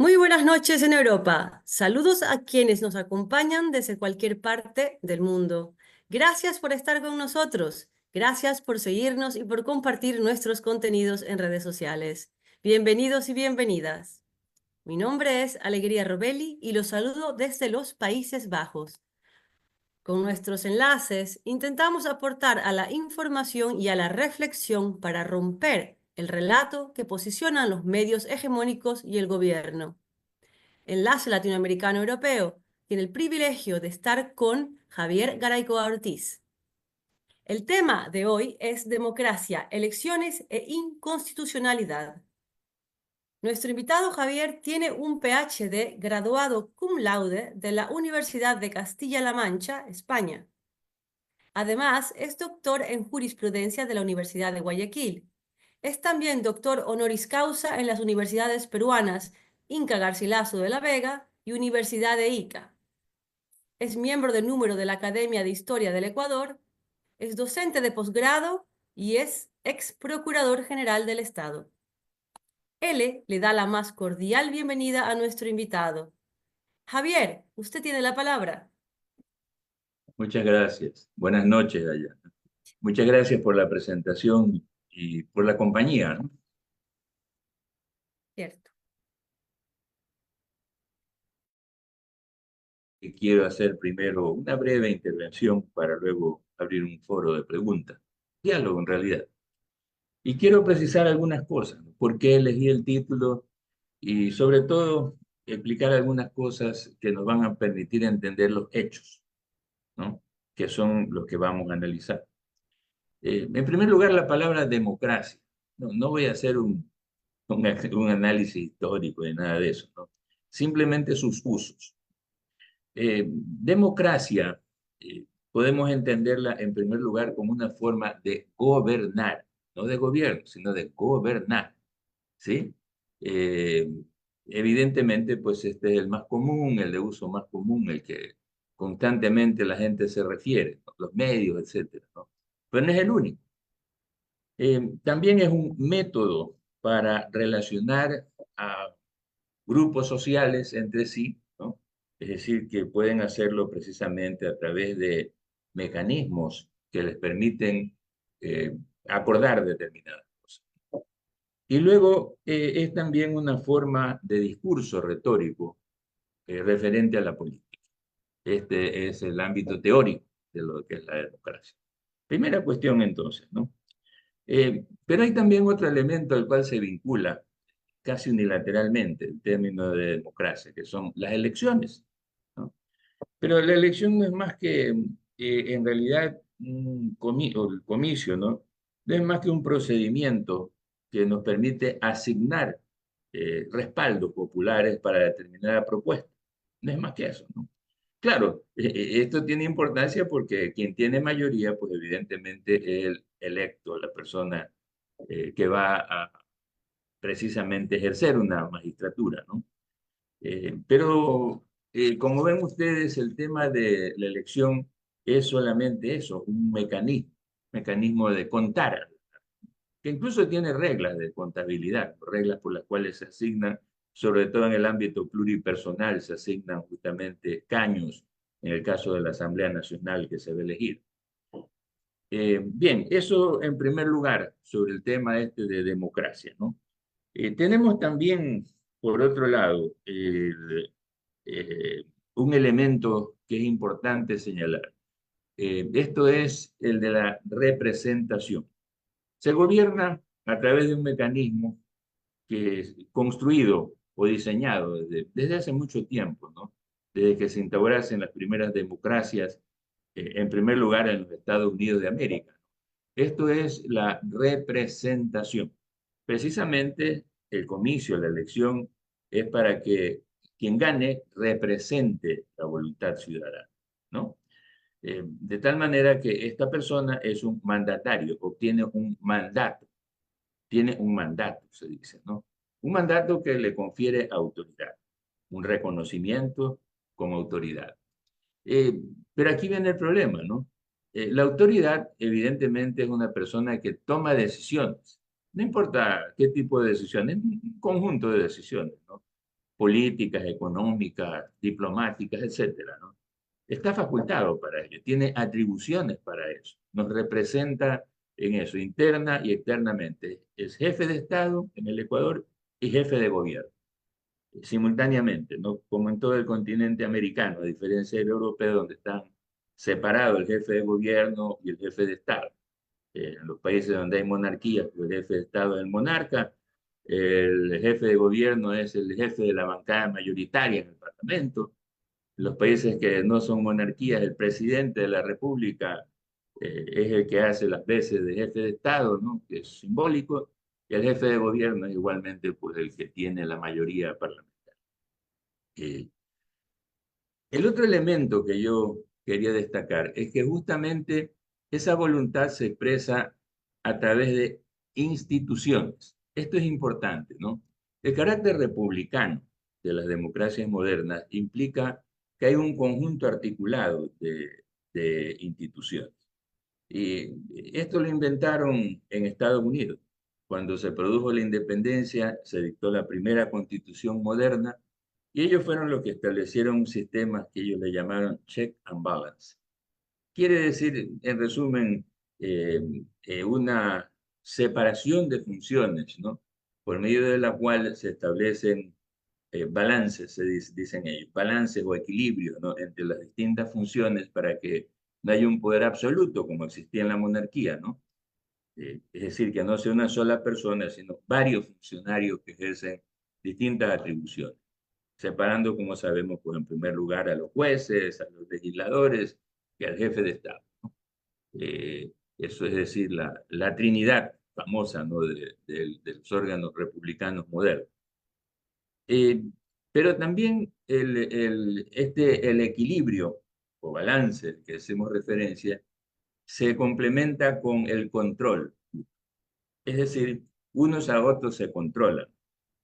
Muy buenas noches en Europa. Saludos a quienes nos acompañan desde cualquier parte del mundo. Gracias por estar con nosotros. Gracias por seguirnos y por compartir nuestros contenidos en redes sociales. Bienvenidos y bienvenidas. Mi nombre es Alegría Robelli y los saludo desde los Países Bajos. Con nuestros enlaces intentamos aportar a la información y a la reflexión para romper el relato que posicionan los medios hegemónicos y el gobierno. Enlace Latinoamericano Europeo, tiene el privilegio de estar con Javier Garaycoa Ortiz. El tema de hoy es democracia, elecciones e inconstitucionalidad. Nuestro invitado Javier tiene un PhD graduado cum laude de la Universidad de Castilla-La Mancha, España. Además, es doctor en jurisprudencia de la Universidad de Guayaquil. Es también doctor honoris causa en las universidades peruanas Inca Garcilaso de la Vega y Universidad de Ica. Es miembro del número de la Academia de Historia del Ecuador, es docente de posgrado y es ex procurador general del Estado. L le da la más cordial bienvenida a nuestro invitado. Javier, usted tiene la palabra. Muchas gracias. Buenas noches, allá. Muchas gracias por la presentación y por la compañía, ¿no? Cierto. Y quiero hacer primero una breve intervención para luego abrir un foro de preguntas. Diálogo, en realidad. Y quiero precisar algunas cosas, ¿no? ¿Por qué elegí el título? Y sobre todo, explicar algunas cosas que nos van a permitir entender los hechos, ¿no? Que son los que vamos a analizar. En primer lugar, la palabra democracia. No voy a hacer un análisis histórico de nada de eso, ¿no? Simplemente sus usos. Democracia, podemos entenderla en primer lugar como una forma de gobernar, no de gobierno, sino de gobernar, ¿sí? Eh, Evidentemente, pues este es el más común, el de uso más común, el que constantemente la gente se refiere, ¿no? Los medios, etcétera, ¿no? Pero no es el único. También es un método para relacionar a grupos sociales entre sí, ¿no? Es decir, que pueden hacerlo precisamente a través de mecanismos que les permiten eh, acordar determinadas cosas. Y luego es también una forma de discurso retórico referente a la política. Este es el ámbito teórico de lo que es la democracia. Primera cuestión entonces, ¿no? Pero hay también otro elemento al cual se vincula casi unilateralmente el término de democracia, que son las elecciones, ¿no? Pero la elección no es más que, en realidad, o el comicio, ¿no? No es más que un procedimiento que nos permite asignar respaldos populares para determinada propuesta. No es más que eso, ¿no? Claro, esto tiene importancia porque quien tiene mayoría, pues evidentemente es el electo, la persona que va a precisamente ejercer una magistratura, ¿no? Pero como ven ustedes, el tema de la elección es solamente eso, un mecanismo de contar, que incluso tiene reglas de contabilidad, reglas por las cuales se asignan, sobre todo en el ámbito pluripersonal, se asignan justamente caños en el caso de la Asamblea Nacional que se va a elegir. Bien, eso en primer lugar sobre el tema este de democracia, ¿no? Tenemos también, por otro lado, eh, un elemento que es importante señalar. Esto es el de la representación. Se gobierna a través de un mecanismo que es construido o diseñado desde hace mucho tiempo, ¿no? Desde que se instaurasen las primeras democracias, en primer lugar en los Estados Unidos de América. Esto es la representación. Precisamente el comicio, la elección, es para que quien gane represente la voluntad ciudadana, ¿no? De tal manera que esta persona es un mandatario, obtiene tiene un mandato, se dice, ¿no? Un mandato que le confiere autoridad, un reconocimiento como autoridad. Pero aquí viene el problema, ¿no? La autoridad, evidentemente, es una persona que toma decisiones. No importa qué tipo de decisiones, un conjunto de decisiones, ¿no? políticas, económicas, diplomáticas, etcétera, ¿no? Está facultado para ello, tiene atribuciones para eso, nos representa en eso, interna y externamente. Es jefe de Estado en el Ecuador y jefe de gobierno, simultáneamente, ¿no? Como en todo el continente americano, a diferencia del europeo, donde están separados el jefe de gobierno y el jefe de Estado. En los países donde hay monarquía, pues el jefe de Estado es el monarca, el jefe de gobierno es el jefe de la bancada mayoritaria en el Parlamento. En los países que no son monarquías, el presidente de la República es el que hace las veces de jefe de Estado, ¿no? Que es simbólico, y el jefe de gobierno es igualmente pues, el que tiene la mayoría parlamentaria. Eh, el otro elemento que yo quería destacar es que justamente esa voluntad se expresa a través de instituciones. Esto es importante, ¿no? El carácter republicano de las democracias modernas implica que hay un conjunto articulado de instituciones. Y esto lo inventaron en Estados Unidos. Cuando se produjo la independencia, se dictó la primera constitución moderna y ellos fueron los que establecieron un sistema que ellos le llamaron check and balance. Quiere decir, en resumen, eh, una separación de funciones, ¿no? Por medio de la cual se establecen balances, dicen ellos, balances o equilibrios, ¿no? Entre las distintas funciones para que no haya un poder absoluto como existía en la monarquía, ¿no? Es decir, que no sea una sola persona, sino varios funcionarios que ejercen distintas atribuciones, separando, como sabemos, pues en primer lugar a los jueces, a los legisladores y al jefe de Estado. Eso es decir, la trinidad famosa, ¿no? De los órganos republicanos modernos. Eh, pero también el equilibrio o balance al que hacemos referencia se complementa con el control. Es decir, unos a otros se controlan,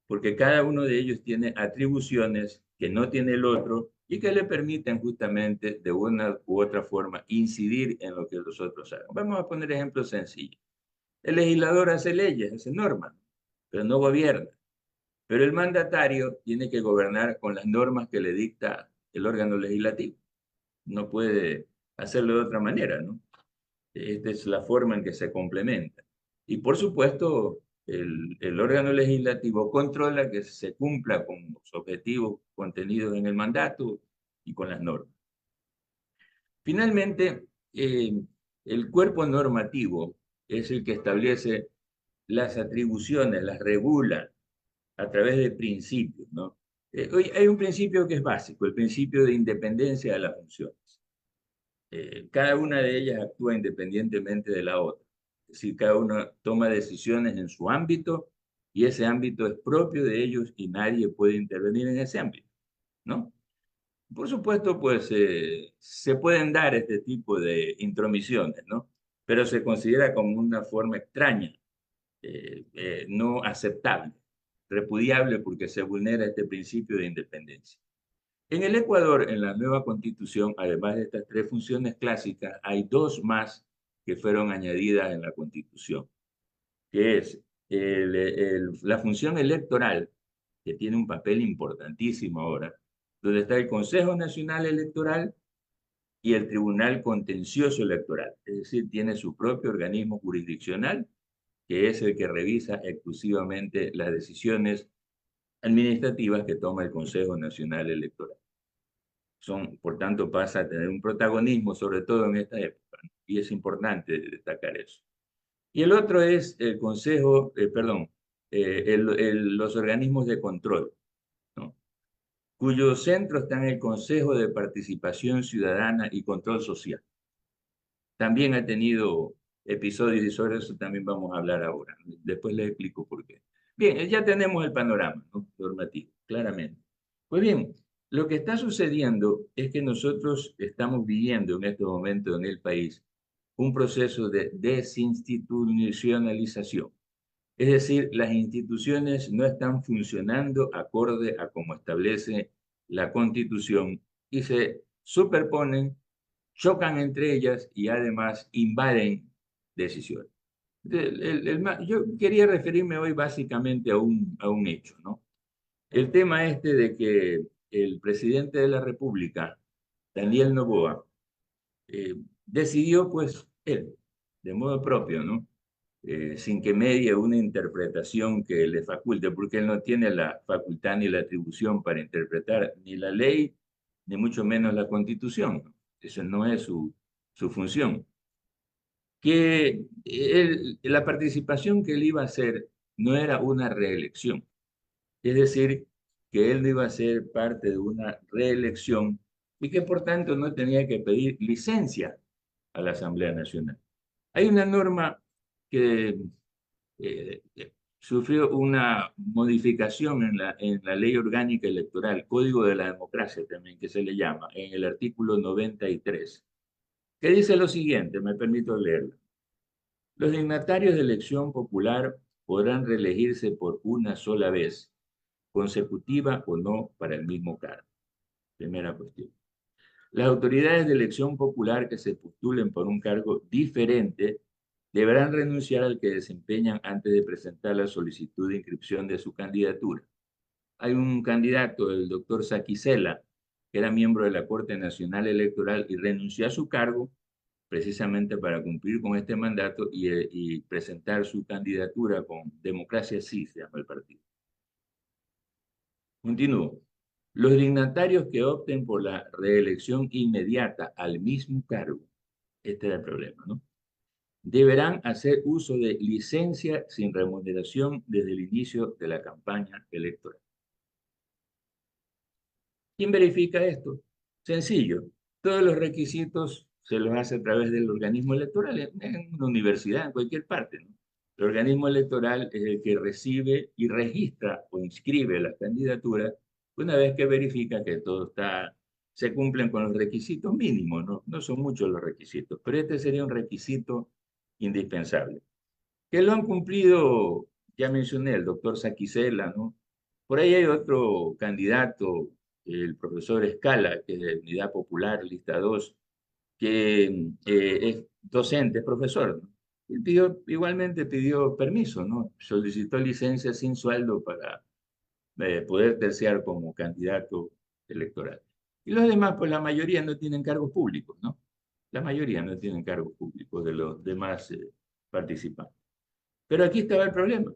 porque cada uno de ellos tiene atribuciones que no tiene el otro y que le permiten justamente de una u otra forma incidir en lo que los otros hagan. Vamos a poner ejemplos sencillos. El legislador hace leyes, hace normas, pero no gobierna. Pero el mandatario tiene que gobernar con las normas que le dicta el órgano legislativo. No puede hacerlo de otra manera, ¿no? Esta es la forma en que se complementa. Y por supuesto, el órgano legislativo controla que se cumpla con los objetivos contenidos en el mandato y con las normas. Finalmente, el cuerpo normativo es el que establece las atribuciones, las regula a través de principios, ¿no? Hoy hay un principio que es básico, el principio de independencia de las funciones. Cada una de ellas actúa independientemente de la otra. Es decir, cada una toma decisiones en su ámbito y ese ámbito es propio de ellos y nadie puede intervenir en ese ámbito, ¿no? Por supuesto, pues se pueden dar este tipo de intromisiones, ¿no? Pero se considera como una forma extraña, no aceptable, repudiable porque se vulnera este principio de independencia. En el Ecuador, en la nueva constitución, además de estas tres funciones clásicas, hay dos más que fueron añadidas en la constitución, que es la función electoral, que tiene un papel importantísimo ahora, donde está el Consejo Nacional Electoral y el Tribunal Contencioso Electoral, es decir, tiene su propio organismo jurisdiccional, que es el que revisa exclusivamente las decisiones administrativas que toma el Consejo Nacional Electoral. Por tanto, pasa a tener un protagonismo, sobre todo en esta época, ¿no? Y es importante destacar eso. Y el otro es el Consejo, perdón, los organismos de control, ¿no? Cuyo centro está en el Consejo de Participación Ciudadana y Control Social. También ha tenido episodios y sobre eso también vamos a hablar ahora. Después les explico por qué. Bien, ya tenemos el panorama, ¿no? Normativo, claramente. Pues bien, lo que está sucediendo es que nosotros estamos viviendo en este momento en el país un proceso de desinstitucionalización. Es decir, las instituciones no están funcionando acorde a como establece la Constitución y se superponen, chocan entre ellas y además invaden decisiones. Yo quería referirme hoy básicamente a un hecho, ¿no? El tema este de que el presidente de la República, Daniel Noboa, decidió, pues, él, de modo propio, ¿no? Sin que medie una interpretación que le faculte, porque él no tiene la facultad ni la atribución para interpretar ni la ley, ni mucho menos la Constitución, ¿no? Esa no es su función. Que la participación que él iba a hacer no era una reelección, es decir, que él no iba a ser parte de una reelección y que por tanto no tenía que pedir licencia a la Asamblea Nacional. Hay una norma que sufrió una modificación en la Ley Orgánica Electoral, Código de la Democracia también, que se le llama, en el artículo 93, que dice lo siguiente, me permito leerlo. Los dignatarios de elección popular podrán reelegirse por una sola vez, consecutiva o no, para el mismo cargo. Primera cuestión. Las autoridades de elección popular que se postulen por un cargo diferente deberán renunciar al que desempeñan antes de presentar la solicitud de inscripción de su candidatura. Hay un candidato, el doctor Saquicela, que era miembro de la Corte Nacional Electoral y renunció a su cargo precisamente para cumplir con este mandato y presentar su candidatura con Democracia Sí, se llama el partido. Continúo. Los dignatarios que opten por la reelección inmediata al mismo cargo, este era el problema, ¿no? Deberán hacer uso de licencia sin remuneración desde el inicio de la campaña electoral. ¿Quién verifica esto? Sencillo. Todos los requisitos se los hace a través del organismo electoral, en una universidad, en cualquier parte, ¿no? El organismo electoral es el que recibe y registra o inscribe las candidaturas una vez que verifica que todo está, se cumplen con los requisitos mínimos, ¿no? No son muchos los requisitos, pero este sería un requisito indispensable. Que lo han cumplido, ya mencioné, el doctor Saquicela, ¿no? Por ahí hay otro candidato, el profesor Escala, que es de Unidad Popular, lista 2, que es docente, es profesor, ¿no? Y igualmente pidió permiso, ¿no? Solicitó licencia sin sueldo para poder terciar como candidato electoral. Y los demás, pues la mayoría no tienen cargos públicos, ¿no? La mayoría no tienen cargos públicos de los demás participantes. Pero aquí estaba el problema.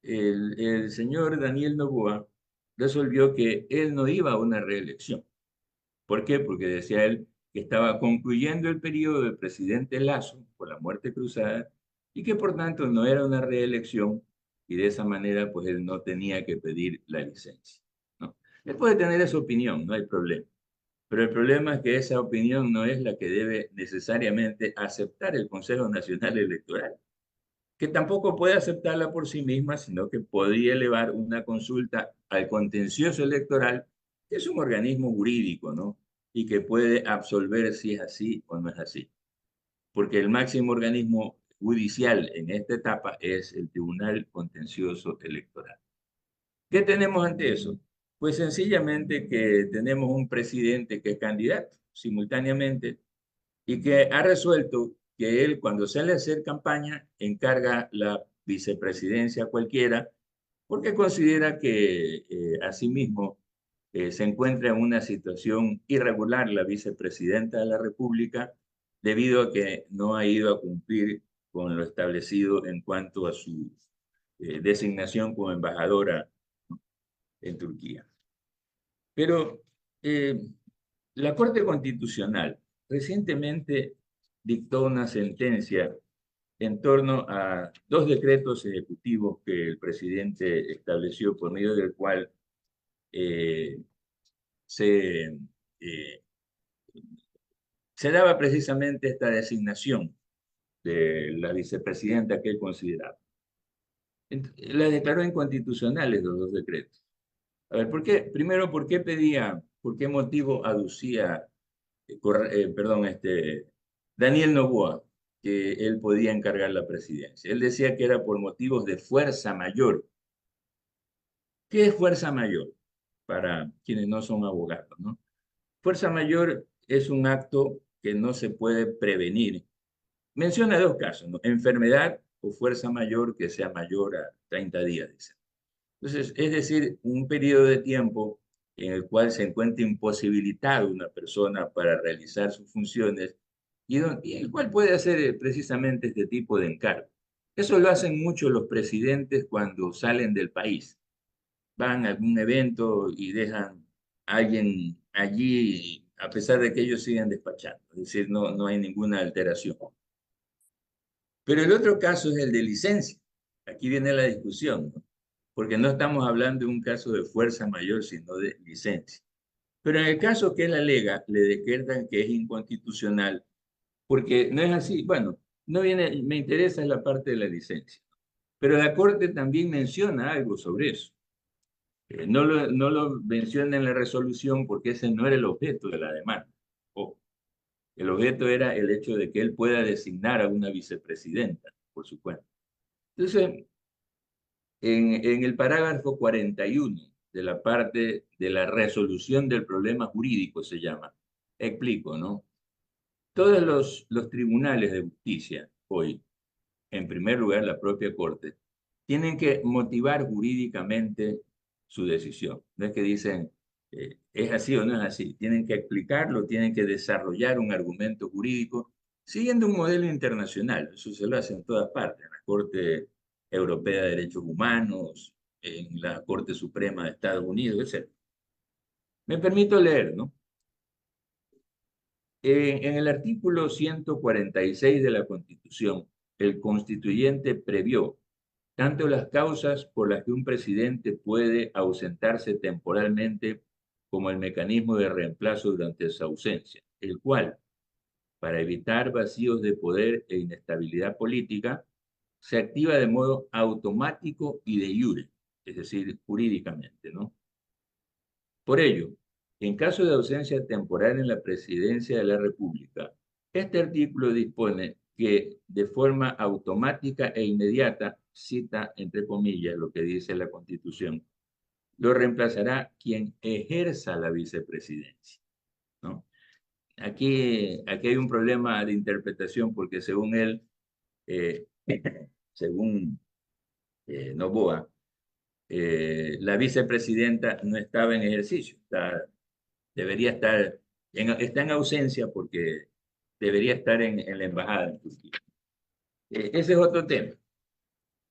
El señor Daniel Noboa resolvió que él no iba a una reelección. ¿Por qué? Porque decía él que estaba concluyendo el periodo del presidente Lazo por la muerte cruzada y que por tanto no era una reelección y de esa manera pues él no tenía que pedir la licencia, ¿no? Él puede tener esa opinión, no hay problema. Pero el problema es que esa opinión no es la que debe necesariamente aceptar el Consejo Nacional Electoral, que tampoco puede aceptarla por sí misma, sino que podría elevar una consulta al contencioso electoral, que es un organismo jurídico, ¿no? Y que puede absolver si es así o no es así. Porque el máximo organismo judicial en esta etapa es el Tribunal Contencioso Electoral. ¿Qué tenemos ante eso? Pues sencillamente que tenemos un presidente que es candidato simultáneamente y que ha resuelto que él, cuando sale a hacer campaña, encarga la vicepresidencia a cualquiera, porque considera que asimismo se encuentra en una situación irregular la vicepresidenta de la República, debido a que no ha ido a cumplir con lo establecido en cuanto a su designación como embajadora en Turquía. Pero eh, la Corte Constitucional recientemente dictó una sentencia en torno a dos decretos ejecutivos que el presidente estableció por medio del cual eh, se, eh, se daba precisamente esta designación de la vicepresidenta que él consideraba. La declaró inconstitucionales los dos decretos. A ver, ¿por qué? Primero, ¿por qué pedía, por qué motivo aducía perdón, Daniel Noboa, que él podía encargar la presidencia? Él decía que era por motivos de fuerza mayor. ¿Qué es fuerza mayor? Para quienes no son abogados, ¿no? Fuerza mayor es un acto que no se puede prevenir. Menciona dos casos, ¿no? Enfermedad o fuerza mayor que sea mayor a 30 días, dice. Entonces, es decir, un periodo de tiempo en el cual se encuentra imposibilitada una persona para realizar sus funciones y el cual puede hacer precisamente este tipo de encargo. Eso lo hacen mucho los presidentes cuando salen del país. Van a algún evento y dejan a alguien allí, a pesar de que ellos siguen despachando. Es decir, no hay ninguna alteración. Pero el otro caso es el de licencia. Aquí viene la discusión, ¿no? Porque no estamos hablando de un caso de fuerza mayor, sino de licencia. Pero en el caso que él alega, le decretan que es inconstitucional, porque no es así. Bueno, no viene, me interesa la parte de la licencia. Pero la Corte también menciona algo sobre eso. No lo menciona en la resolución porque ese no era el objeto de la demanda. Ojo, el objeto era el hecho de que él pueda designar a una vicepresidenta por su cuenta. Entonces, en el parágrafo 41 de la parte de la resolución del problema jurídico se llama, explico, ¿no? Todos los tribunales de justicia hoy, en primer lugar la propia Corte, tienen que motivar jurídicamente su decisión. No es que dicen, es así o no es así. Tienen que explicarlo, tienen que desarrollar un argumento jurídico siguiendo un modelo internacional. Eso se lo hace en todas partes, en la Corte Europea de Derechos Humanos, en la Corte Suprema de Estados Unidos, etc. Me permito leer, ¿no? En el artículo 146 de la Constitución, el constituyente previó tanto las causas por las que un presidente puede ausentarse temporalmente como el mecanismo de reemplazo durante su ausencia, el cual, para evitar vacíos de poder e inestabilidad política, se activa de modo automático y de iure, es decir, jurídicamente, ¿no? Por ello, en caso de ausencia temporal en la presidencia de la República, este artículo dispone que de forma automática e inmediata, cita entre comillas lo que dice la Constitución, lo reemplazará quien ejerza la vicepresidencia, ¿no? Aquí hay un problema de interpretación porque según él, eh, según Noboa, la vicepresidenta no estaba en ejercicio, debería estar, está en ausencia porque debería estar en la embajada en Turquía. Ese es otro tema.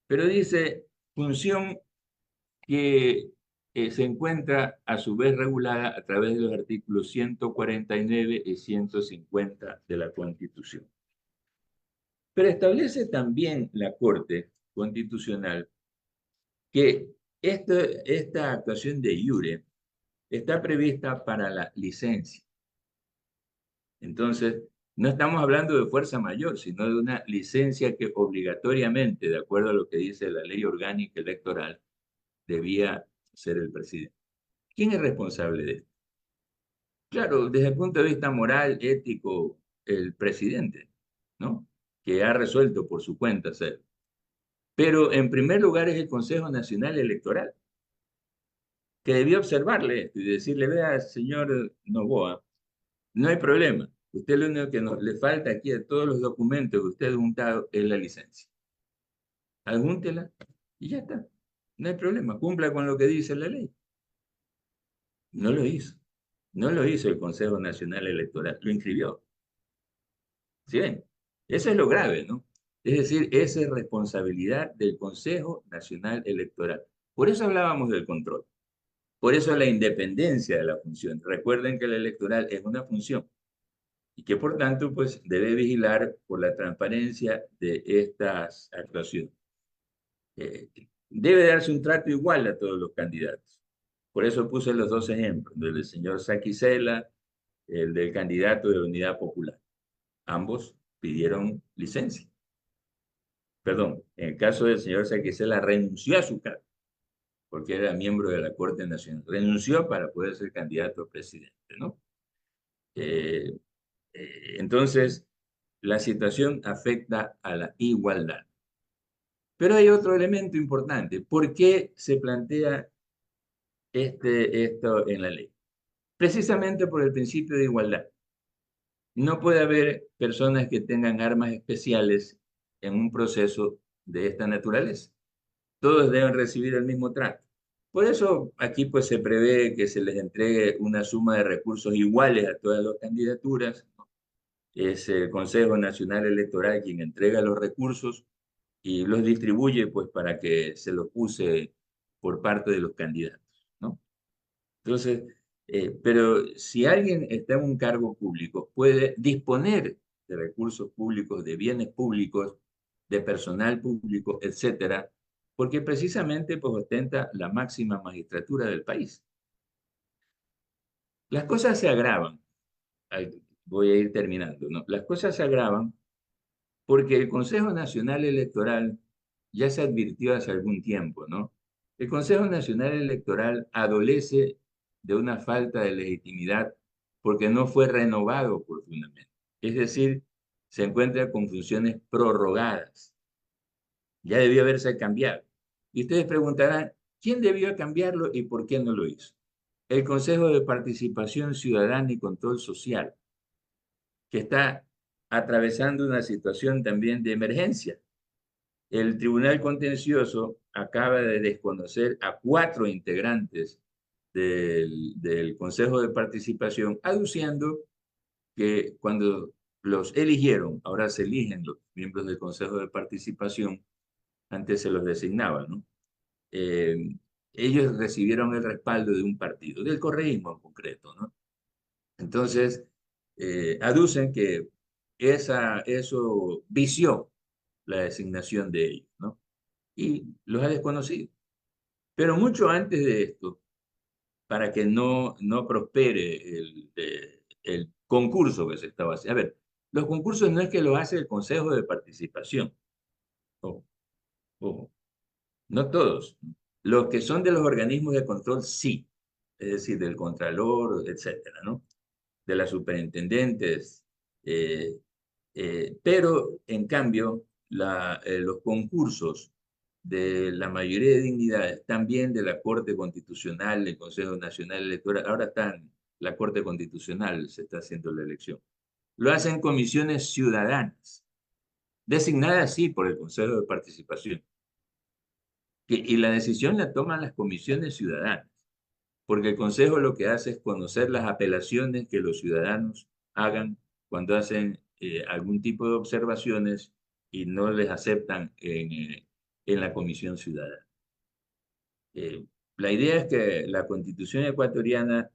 Pero dice, función que se encuentra a su vez regulada a través de los artículos 149 y 150 de la Constitución. Pero establece también la Corte Constitucional que esta actuación de iure está prevista para la licencia. Entonces, no estamos hablando de fuerza mayor, sino de una licencia que obligatoriamente, de acuerdo a lo que dice la ley orgánica electoral, debía ser el presidente. ¿Quién es responsable de esto? Claro, desde el punto de vista moral, ético, el presidente, ¿no? Que ha resuelto por su cuenta hacerlo. Pero en primer lugar es el Consejo Nacional Electoral, que debió observarle esto y decirle, vea, señor Noboa, no hay problema. Usted lo único que le falta aquí a todos los documentos que usted ha juntado es la licencia. Adjúntela y ya está. No hay problema. Cumpla con lo que dice la ley. No lo hizo. No lo hizo el Consejo Nacional Electoral. Lo inscribió. ¿Sí ven? Eso es lo grave, ¿no? Es decir, esa es responsabilidad del Consejo Nacional Electoral. Por eso hablábamos del control. Por eso la independencia de la función. Recuerden que la electoral es una función y que por tanto pues debe vigilar por la transparencia de estas actuaciones. Debe darse un trato igual a todos los candidatos. Por eso puse los dos ejemplos, el del señor Saquicela, el del candidato de la Unidad Popular. Ambos pidieron licencia. Perdón, en el caso del señor Saquicela renunció a su cargo, porque era miembro de la Corte Nacional. Renunció para poder ser candidato a presidente, ¿no? Eh, entonces, la situación afecta a la igualdad. Pero hay otro elemento importante. ¿Por qué se plantea esto en la ley? Precisamente por el principio de igualdad. No puede haber personas que tengan armas especiales en un proceso de esta naturaleza. Todos deben recibir el mismo trato. Por eso aquí pues se prevé que se les entregue una suma de recursos iguales a todas las candidaturas. Es el Consejo Nacional Electoral quien entrega los recursos y los distribuye pues para que se los use por parte de los candidatos, ¿no? Entonces, pero si alguien está en un cargo público, puede disponer de recursos públicos, de bienes públicos, de personal público, etcétera, porque precisamente pues ostenta la máxima magistratura del país. Las cosas se agravan, voy a ir terminando, ¿no? Las cosas se agravan porque el Consejo Nacional Electoral ya se advirtió hace algún tiempo, ¿no? El Consejo Nacional Electoral adolece de una falta de legitimidad porque no fue renovado oportunamente. Es decir, se encuentra con funciones prorrogadas. Ya debió haberse cambiado. Y ustedes preguntarán, ¿quién debió cambiarlo y por qué no lo hizo? El Consejo de Participación Ciudadana y Control Social, que está atravesando una situación también de emergencia. El Tribunal Contencioso acaba de desconocer a 4 integrantes del Consejo de Participación, aduciendo que cuando los eligieron, ahora se eligen los miembros del Consejo de Participación, antes se los designaba, ¿no? Eh, ellos recibieron el respaldo de un partido, del correísmo en concreto, ¿no? Entonces, aducen que eso vició la designación de ellos, ¿no? Y los ha desconocido. Pero mucho antes de esto, para que no prospere el concurso que se estaba haciendo. A ver, los concursos no es que lo hace el Consejo de Participación, ojo, ojo, no todos. Los que son de los organismos de control, sí, es decir, del Contralor, etcétera, ¿no? De las superintendentes, eh, pero en cambio los concursos de la mayoría de dignidades, también de la Corte Constitucional, del Consejo Nacional Electoral, ahora está en la Corte Constitucional, se está haciendo la elección, lo hacen comisiones ciudadanas, designadas sí por el Consejo de Participación, y la decisión la toman las comisiones ciudadanas, porque el Consejo lo que hace es conocer las apelaciones que los ciudadanos hagan cuando hacen algún tipo de observaciones y no les aceptan en la Comisión Ciudadana. Eh, la idea es que la Constitución ecuatoriana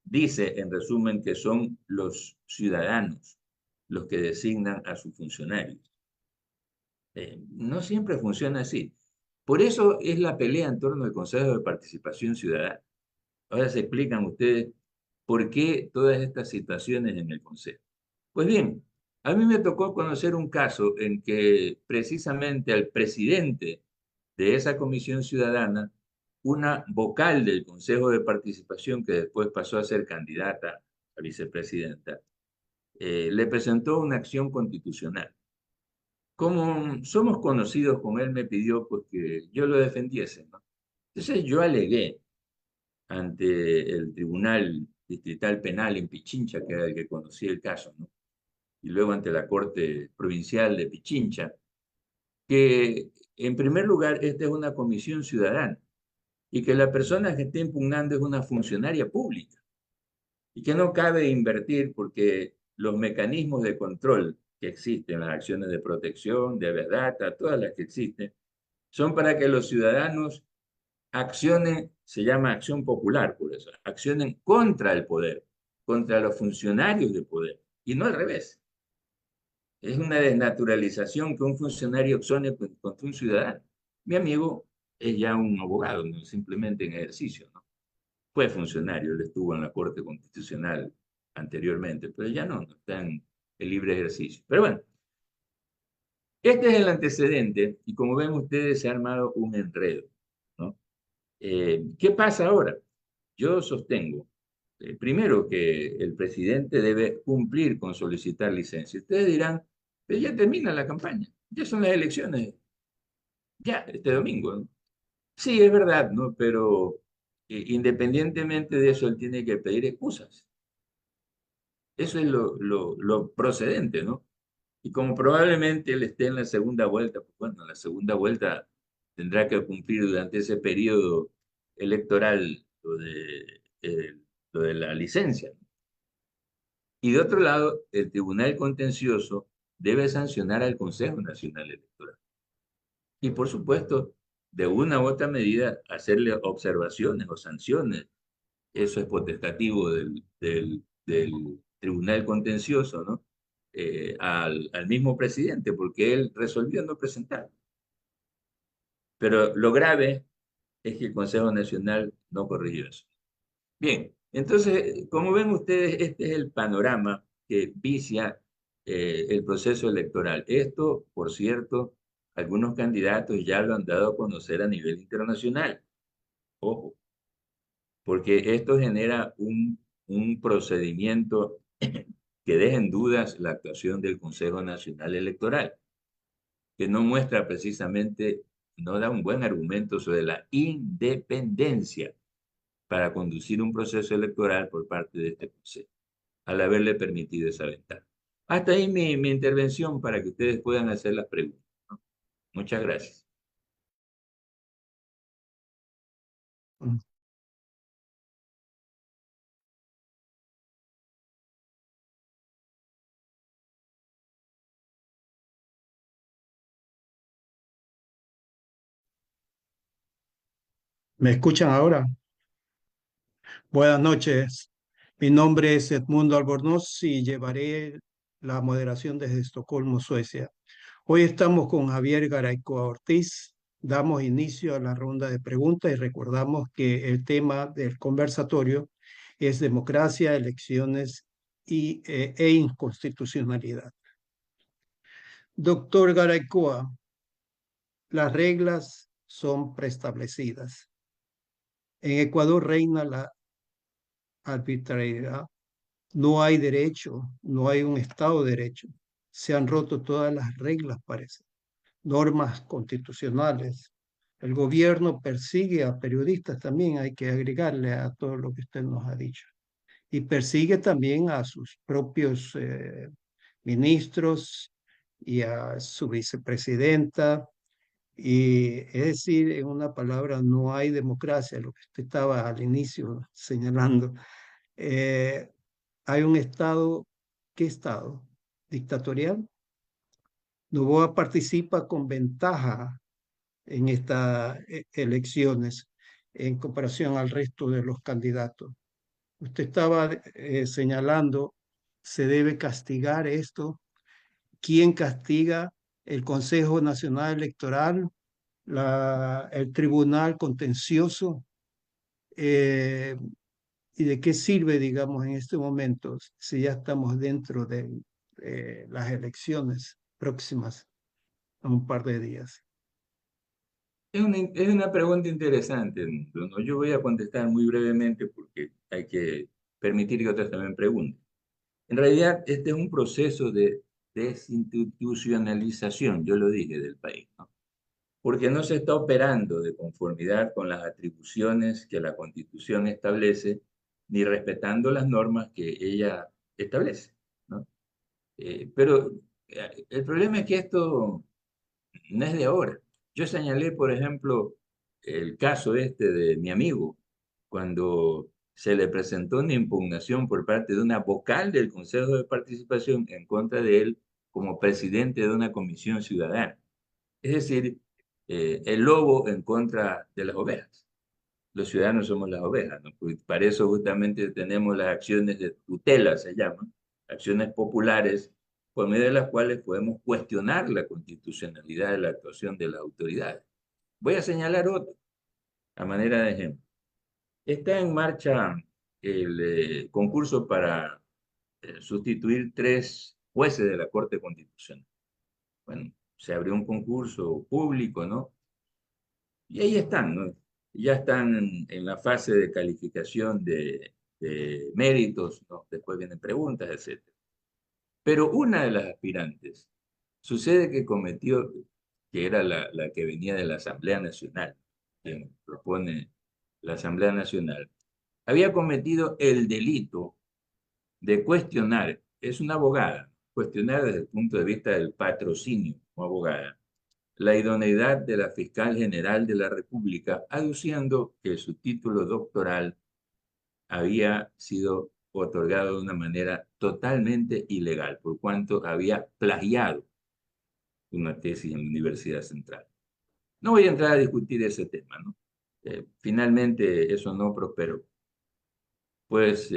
dice, en resumen, que son los ciudadanos los que designan a sus funcionarios. No siempre funciona así. Por eso es la pelea en torno al Consejo de Participación Ciudadana. Ahora se explican ustedes por qué todas estas situaciones en el Consejo. Pues bien, a mí me tocó conocer un caso en que precisamente al presidente de esa comisión ciudadana, una vocal del Consejo de Participación, que después pasó a ser candidata a vicepresidenta, le presentó una acción constitucional. Como somos conocidos con él, me pidió pues, que yo lo defendiese, ¿no? Entonces yo alegué ante el Tribunal Distrital Penal en Pichincha, que era el que conocía el caso, ¿no? Y luego ante la Corte Provincial de Pichincha, que en primer lugar esta es una comisión ciudadana y que la persona que está impugnando es una funcionaria pública y que no cabe invertir porque los mecanismos de control que existen, las acciones de protección, de verdad, todas las que existen, son para que los ciudadanos accionen, se llama acción popular por eso, accionen contra el poder, contra los funcionarios de poder, y no al revés. Es una desnaturalización que un funcionario accione contra un ciudadano. Mi amigo es ya un abogado, no simplemente en ejercicio, ¿no? Fue funcionario, él estuvo en la Corte Constitucional anteriormente, pero ya no está en el libre ejercicio. Pero bueno, este es el antecedente y como ven ustedes se ha armado un enredo, ¿no? ¿Qué pasa ahora? Yo sostengo, primero, que el presidente debe cumplir con solicitar licencia. Ustedes dirán, pero ya termina la campaña, ya son las elecciones, ya este domingo, ¿no? Sí, es verdad, ¿no? Pero independientemente de eso, él tiene que pedir excusas. Eso es lo procedente, ¿no? Y como probablemente él esté en la segunda vuelta, pues bueno, en la segunda vuelta tendrá que cumplir durante ese periodo electoral, lo de la licencia. Y de otro lado, el Tribunal Contencioso debe sancionar al Consejo Nacional Electoral. Y por supuesto, de una u otra medida, hacerle observaciones o sanciones. Eso es potestativo del Tribunal Contencioso, ¿no? Al mismo presidente, porque él resolvió no presentar. Pero lo grave es que el Consejo Nacional no corrigió eso. Bien, entonces, como ven ustedes, este es el panorama que vicia el proceso electoral. Esto, por cierto, algunos candidatos ya lo han dado a conocer a nivel internacional. Ojo, porque esto genera un procedimiento que deja en dudas la actuación del Consejo Nacional Electoral, que no muestra precisamente, no da un buen argumento sobre la independencia para conducir un proceso electoral por parte de este Consejo, al haberle permitido esa ventana. Hasta ahí mi intervención para que ustedes puedan hacer las preguntas, ¿no? Muchas gracias. ¿Me escuchan ahora? Buenas noches. Mi nombre es Edmundo Albornoz y llevaré la moderación desde Estocolmo, Suecia. Hoy estamos con Javier Garaycoa Ortiz. Damos inicio a la ronda de preguntas y recordamos que el tema del conversatorio es democracia, elecciones e inconstitucionalidad. Doctor Garaycoa, las reglas son preestablecidas. En Ecuador reina la arbitrariedad. No hay derecho, no hay un Estado de Derecho. Se han roto todas las reglas, parece. Normas constitucionales. El gobierno persigue a periodistas también, hay que agregarle a todo lo que usted nos ha dicho. Y persigue también a sus propios ministros y a su vicepresidenta. Y es decir, en una palabra, no hay democracia, lo que usted estaba al inicio señalando. Eh, Hay un Estado, ¿qué Estado? Dictatorial. Noboa participa con ventaja en estas elecciones en comparación al resto de los candidatos. Usted estaba señalando, se debe castigar esto. ¿Quién castiga? El Consejo Nacional Electoral, el Tribunal Contencioso. Eh, ¿Y de qué sirve, digamos, en este momento si ya estamos dentro de las elecciones próximas en un par de días? Es una pregunta interesante, Bruno. Yo voy a contestar muy brevemente porque hay que permitir que otras también pregunten. En realidad, este es un proceso de desinstitucionalización, yo lo dije, del país, ¿no? Porque no se está operando de conformidad con las atribuciones que la Constitución establece, ni respetando las normas que ella establece, ¿no? Pero el problema es que esto no es de ahora. Yo señalé, por ejemplo, el caso este de mi amigo, cuando se le presentó una impugnación por parte de una vocal del Consejo de Participación en contra de él como presidente de una comisión ciudadana. Es decir, el lobo en contra de las ovejas. Los ciudadanos somos las ovejas, ¿no? Pues para eso justamente tenemos las acciones de tutela, se llaman, acciones populares, por medio de las cuales podemos cuestionar la constitucionalidad de la actuación de las autoridades. Voy a señalar otro, a manera de ejemplo. Está en marcha el concurso para sustituir 3 jueces de la Corte Constitucional. Bueno, se abrió un concurso público, ¿no? Y ahí están, ¿no? Ya están en la fase de calificación de méritos, ¿no? Después vienen preguntas, etc. Pero una de las aspirantes, sucede que cometió, que era la que venía de la Asamblea Nacional, quien propone la Asamblea Nacional, había cometido el delito de cuestionar, es una abogada, cuestionar desde el punto de vista del patrocinio como abogada, la idoneidad de la fiscal general de la República, aduciendo que su título doctoral había sido otorgado de una manera totalmente ilegal, por cuanto había plagiado una tesis en la Universidad Central. No voy a entrar a discutir ese tema, ¿no? Finalmente eso no prosperó. Pues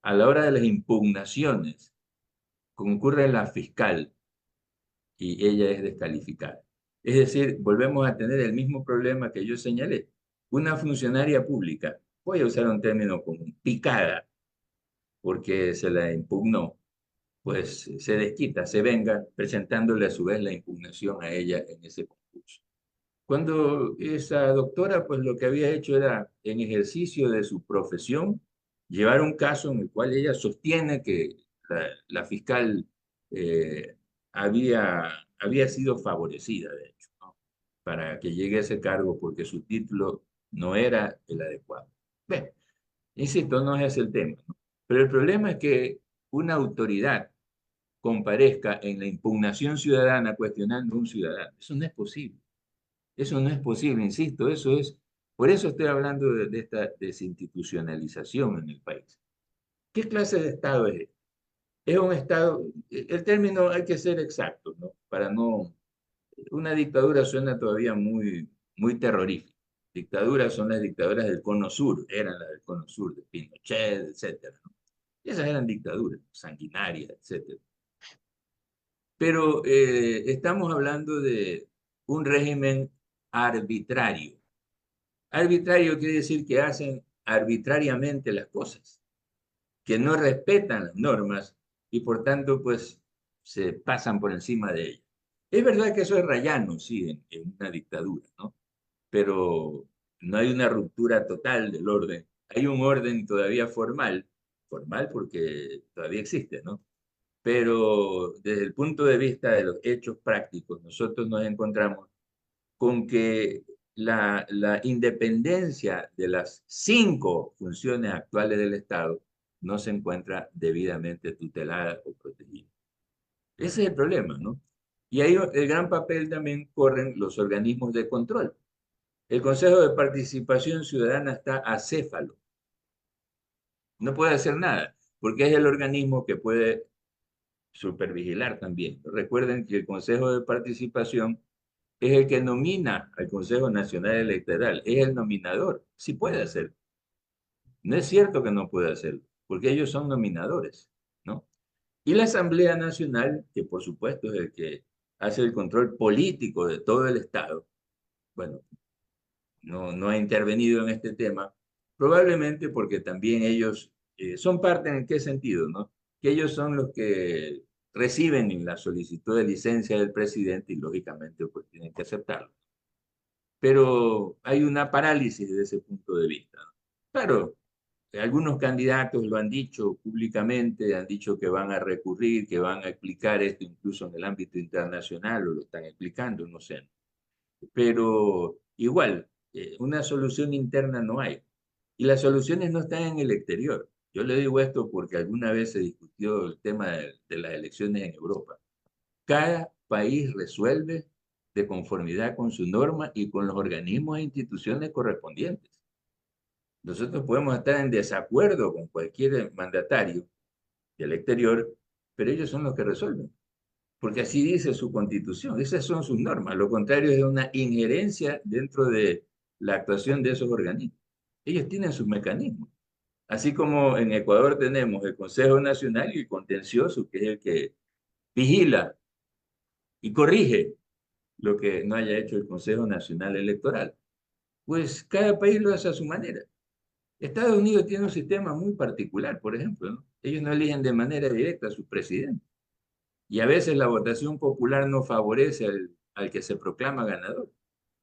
a la hora de las impugnaciones, concurre la fiscal y ella es descalificada. Es decir, volvemos a tener el mismo problema que yo señalé. Una funcionaria pública, voy a usar un término común, picada, porque se la impugnó, pues se desquita, se venga, presentándole a su vez la impugnación a ella en ese concurso. Cuando esa doctora, pues lo que había hecho era, en ejercicio de su profesión, llevar un caso en el cual ella sostiene que la fiscal eh, había sido favorecida, de hecho, ¿no? Para que llegue a ese cargo porque su título no era el adecuado. Bien, insisto, no es ese el tema, ¿no? Pero el problema es que una autoridad comparezca en la impugnación ciudadana cuestionando a un ciudadano. Eso no es posible. Eso no es posible, insisto, por eso estoy hablando de esta desinstitucionalización en el país. ¿Qué clase de Estado es este? Es un Estado, el término hay que ser exacto, ¿no? Para no, una dictadura suena todavía muy terrorífica. Dictaduras son las dictaduras del Cono Sur, eran las del Cono Sur, de Pinochet, etcétera, ¿no? Esas eran dictaduras sanguinarias, etcétera. Pero estamos hablando de un régimen arbitrario. Arbitrario quiere decir que hacen arbitrariamente las cosas, que no respetan las normas y por tanto pues se pasan por encima de ellas. Es verdad que eso es rayano, sí, en una dictadura, ¿no? Pero no hay una ruptura total del orden. Hay un orden todavía formal, formal porque todavía existe, ¿no? Pero desde el punto de vista de los hechos prácticos, nosotros nos encontramos con que la independencia de las 5 funciones actuales del Estado no se encuentra debidamente tutelada o protegida. Ese es el problema, ¿no? Y ahí el gran papel también corren los organismos de control. El Consejo de Participación Ciudadana está acéfalo. No puede hacer nada, porque es el organismo que puede supervigilar también. Recuerden que el Consejo de Participación es el que nomina al Consejo Nacional Electoral, es el nominador, sí puede hacerlo. No es cierto que no puede hacerlo, porque ellos son nominadores, ¿no? Y la Asamblea Nacional, que por supuesto es el que hace el control político de todo el Estado, bueno, no ha intervenido en este tema, probablemente porque también ellos son parte en qué sentido, ¿no? Que ellos son los que reciben la solicitud de licencia del presidente y lógicamente pues tienen que aceptarlo. Pero hay una parálisis desde ese punto de vista, ¿no? Claro, algunos candidatos lo han dicho públicamente, han dicho que van a recurrir, que van a explicar esto incluso en el ámbito internacional, o lo están explicando, no sé. Pero igual, una solución interna no hay. Y las soluciones no están en el exterior. Yo le digo esto porque alguna vez se discutió el tema de las elecciones en Europa. Cada país resuelve de conformidad con su norma y con los organismos e instituciones correspondientes. Nosotros podemos estar en desacuerdo con cualquier mandatario del exterior, pero ellos son los que resuelven, porque así dice su constitución, esas son sus normas. Lo contrario es una injerencia dentro de la actuación de esos organismos. Ellos tienen sus mecanismos. Así como en Ecuador tenemos el Consejo Nacional y el Contencioso, que es el que vigila y corrige lo que no haya hecho el Consejo Nacional Electoral. Pues cada país lo hace a su manera. Estados Unidos tiene un sistema muy particular, por ejemplo, ¿no? Ellos no eligen de manera directa a su presidente. Y a veces la votación popular no favorece al que se proclama ganador.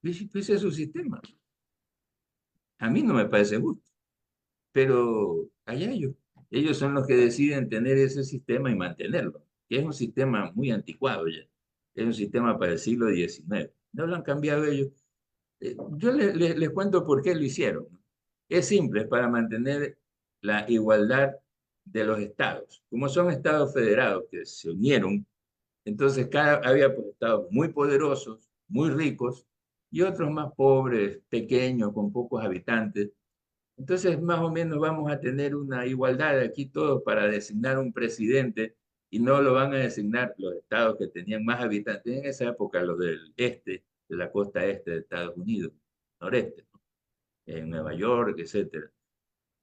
Ese es su sistema. A mí no me parece justo, pero allá ellos. Ellos son los que deciden tener ese sistema y mantenerlo, que es un sistema muy anticuado ya. Es un sistema para el siglo XIX. No lo han cambiado ellos. Yo les cuento por qué lo hicieron, ¿no? Es simple, es para mantener la igualdad de los estados. Como son estados federados que se unieron, entonces había pues, estados muy poderosos, muy ricos y otros más pobres, pequeños, con pocos habitantes. Entonces, más o menos vamos a tener una igualdad aquí todos para designar un presidente y no lo van a designar los estados que tenían más habitantes en esa época, los del este, de la costa este de Estados Unidos, noreste, ¿no? En Nueva York, etcétera.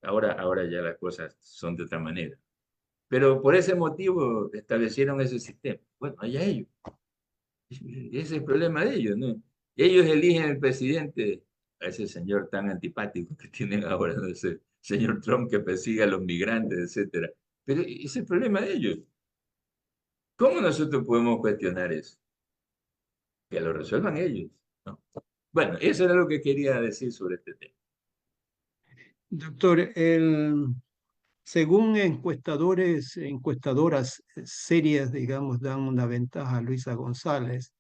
Ahora ya las cosas son de otra manera. Pero por ese motivo establecieron ese sistema. Bueno, allá ellos. Ese es el problema de ellos, ¿no? Ellos eligen el presidente, a ese señor tan antipático que tienen ahora, ¿no? Ese señor Trump que persigue a los migrantes, etcétera. Pero ese es el problema de ellos. ¿Cómo nosotros podemos cuestionar eso? Que lo resuelvan ellos, ¿no? Bueno, eso era lo que quería decir sobre este tema. Doctor, según encuestadoras serias, digamos, dan una ventaja a Luisa González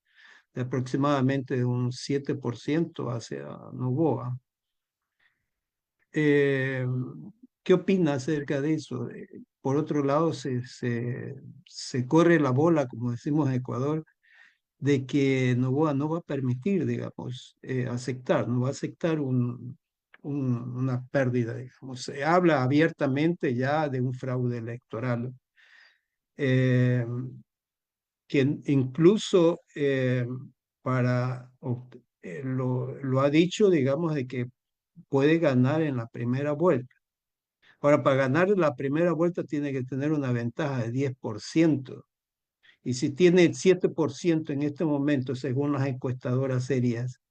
de aproximadamente un 7% hacia Noboa. Eh, ¿Qué opina acerca de eso? Por otro lado, se corre la bola, como decimos en Ecuador, de que Noboa no va a permitir, digamos, no va a aceptar una pérdida, digamos. Se habla abiertamente ya de un fraude electoral, eh, que incluso lo ha dicho, digamos, de que puede ganar en la primera vuelta. Ahora, para ganar en la primera vuelta tiene que tener una ventaja de 10%. Y si tiene el 7% en este momento, según las encuestadoras serias,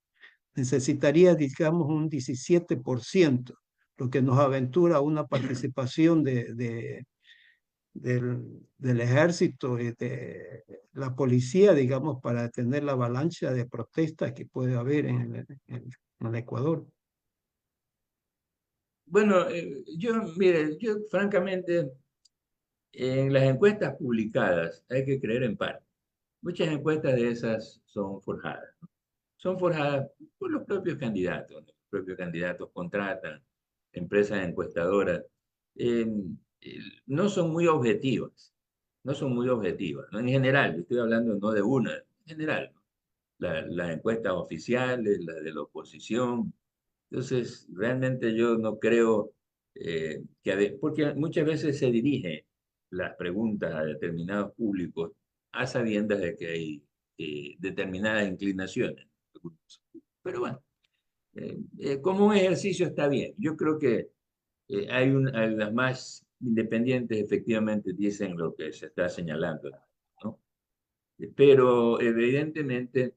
necesitaría, digamos, un 17%, lo que nos aventura a una participación del ejército y de la policía, digamos, para detener la avalancha de protestas que puede haber en el Ecuador. Bueno, mire, yo francamente, en las encuestas publicadas hay que creer en parte. Muchas encuestas de esas son forjadas, ¿no? Son forjadas por los propios candidatos, ¿no? Los propios candidatos contratan empresas encuestadoras. eh, no son muy objetivas, no son muy objetivas, ¿no? En general, yo estoy hablando no de una, en general, ¿no? Las encuestas oficiales, las de la oposición. Entonces, realmente yo no creo porque muchas veces se dirige las preguntas a determinados públicos a sabiendas de que hay determinadas inclinaciones. Pero bueno, como un ejercicio está bien. Yo creo que las más independientes efectivamente dicen lo que se está señalando, ¿no? Pero evidentemente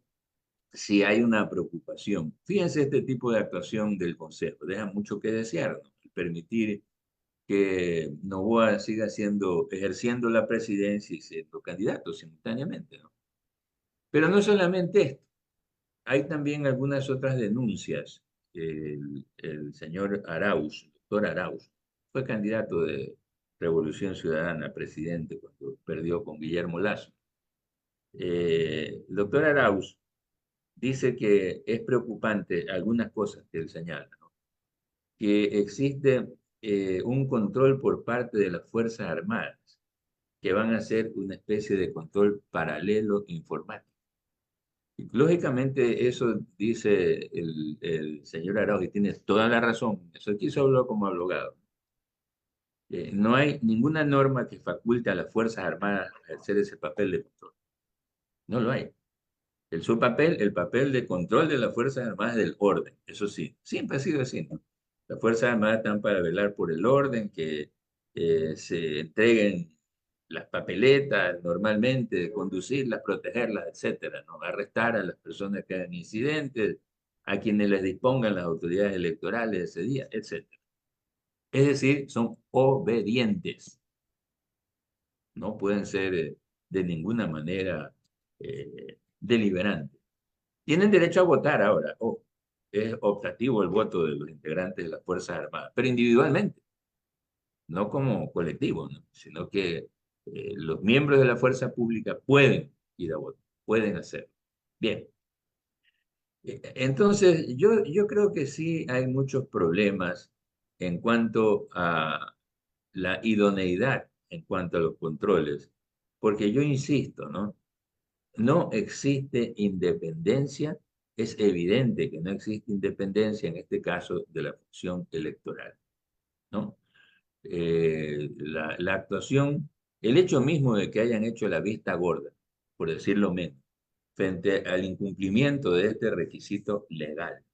si hay una preocupación. Fíjense este tipo de actuación del Consejo, deja mucho que desear, ¿no? Permitir que Noboa siga ejerciendo la presidencia y siendo candidato simultáneamente, ¿no? Pero no solamente esto, hay también algunas otras denuncias. El señor Arauz, el doctor Arauz, fue candidato de Revolución Ciudadana, presidente, cuando perdió con Guillermo Lasso. El doctor Arauz dice que es preocupante algunas cosas que él señala, ¿no? Que existe un control por parte de las Fuerzas Armadas, que van a hacer una especie de control paralelo informático. Y, lógicamente, eso dice el señor Arauz, y tiene toda la razón. Eso aquí se habló como abogado. No hay ninguna norma que faculte a las Fuerzas Armadas a ejercer ese papel de control. No lo hay. El papel de control de las Fuerzas Armadas del orden, eso sí, siempre ha sido así, ¿no? Las Fuerzas Armadas están para velar por el orden, que se entreguen las papeletas normalmente, conducirlas, protegerlas, etcétera, ¿no? Arrestar a las personas que hagan incidentes, a quienes les dispongan las autoridades electorales ese día, etcétera. Es decir, son obedientes, no pueden ser de ninguna manera deliberantes. Tienen derecho a votar ahora. Es optativo el voto de los integrantes de las Fuerzas Armadas, pero individualmente, no como colectivo, ¿no? Sino que los miembros de la fuerza pública pueden ir a votar, pueden hacerlo. Bien. Entonces, yo creo que sí hay muchos problemas en cuanto a la idoneidad, en cuanto a los controles, porque yo insisto, ¿no? no existe independencia, es evidente que no existe independencia en este caso de la función electoral, ¿no? La actuación, el hecho mismo de que hayan hecho la vista gorda, por decirlo menos, frente al incumplimiento de este requisito legal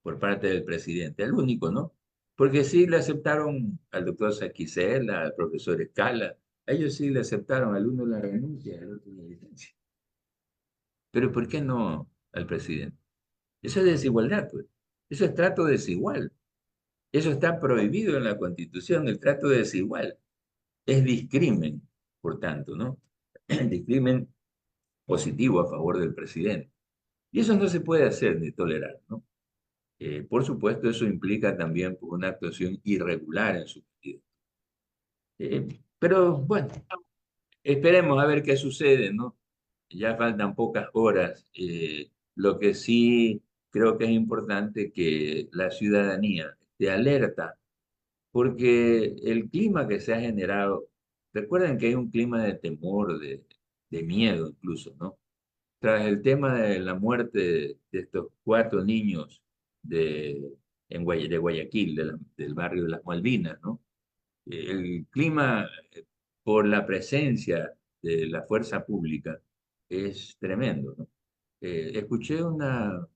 por parte del presidente, el único, ¿no? Porque sí le aceptaron al doctor Saquicela, al profesor Escala, a ellos sí le aceptaron, al uno la renuncia, al otro la licencia. Pero ¿por qué no al presidente? Eso es desigualdad, pues. Eso es trato desigual. Eso está prohibido en la Constitución, el trato desigual. Es discrimen, por tanto, ¿no? Discrimen positivo a favor del presidente. Y eso no se puede hacer ni tolerar, ¿no? Por supuesto, eso implica también una actuación irregular en su partido. Pero bueno, esperemos a ver qué sucede, ¿no? Ya faltan pocas horas. Lo que sí creo que es importante que la ciudadanía esté alerta, porque el clima que se ha generado, recuerden que hay un clima de temor, de miedo incluso, ¿no? Tras el tema de la muerte de estos 4 niños de Guayaquil, del barrio de las Malvinas, ¿no? El clima, por la presencia de la fuerza pública, es tremendo, ¿no? Escuché una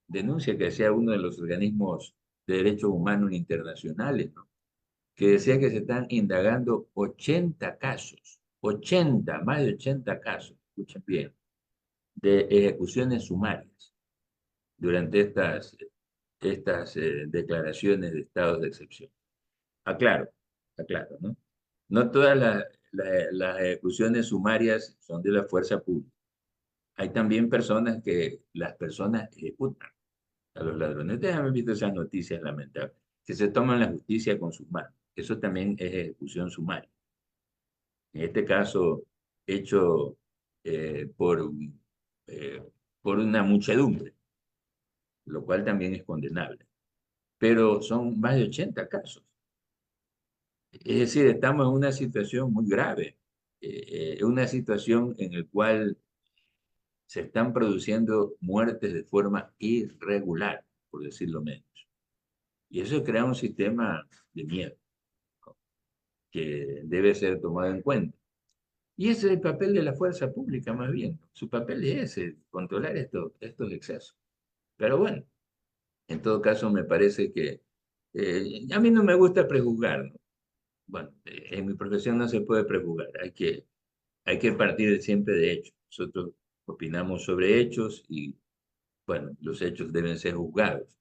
denuncia que hacía uno de los organismos de derechos humanos internacionales, ¿no? Que decía que se están indagando 80 casos, 80, más de 80 casos, escuchen bien, de ejecuciones sumarias durante estas declaraciones de estados de excepción. Aclaro, aclaro, ¿no? No todas las ejecuciones sumarias son de la fuerza pública. Hay también personas que las personas ejecutan a los ladrones. Ustedes han visto esas noticias lamentables, que se toman la justicia con sus manos. Eso también es ejecución sumaria. En este caso, hecho eh, por, eh, por una muchedumbre, lo cual también es condenable. Pero son más de 80 casos. Es decir, estamos en una situación muy grave, una situación en la cual se están produciendo muertes de forma irregular, por decirlo menos. Y eso crea un sistema de miedo, ¿no? Que debe ser tomado en cuenta. Y ese es el papel de la fuerza pública, más bien. Su papel es ese, controlar estos excesos. Pero bueno, en todo caso me parece que a mí no me gusta prejuzgar, ¿no? Bueno, en mi profesión no se puede prejuzgar, hay que partir siempre de hechos. Nosotros opinamos sobre hechos y, bueno, los hechos deben ser juzgados.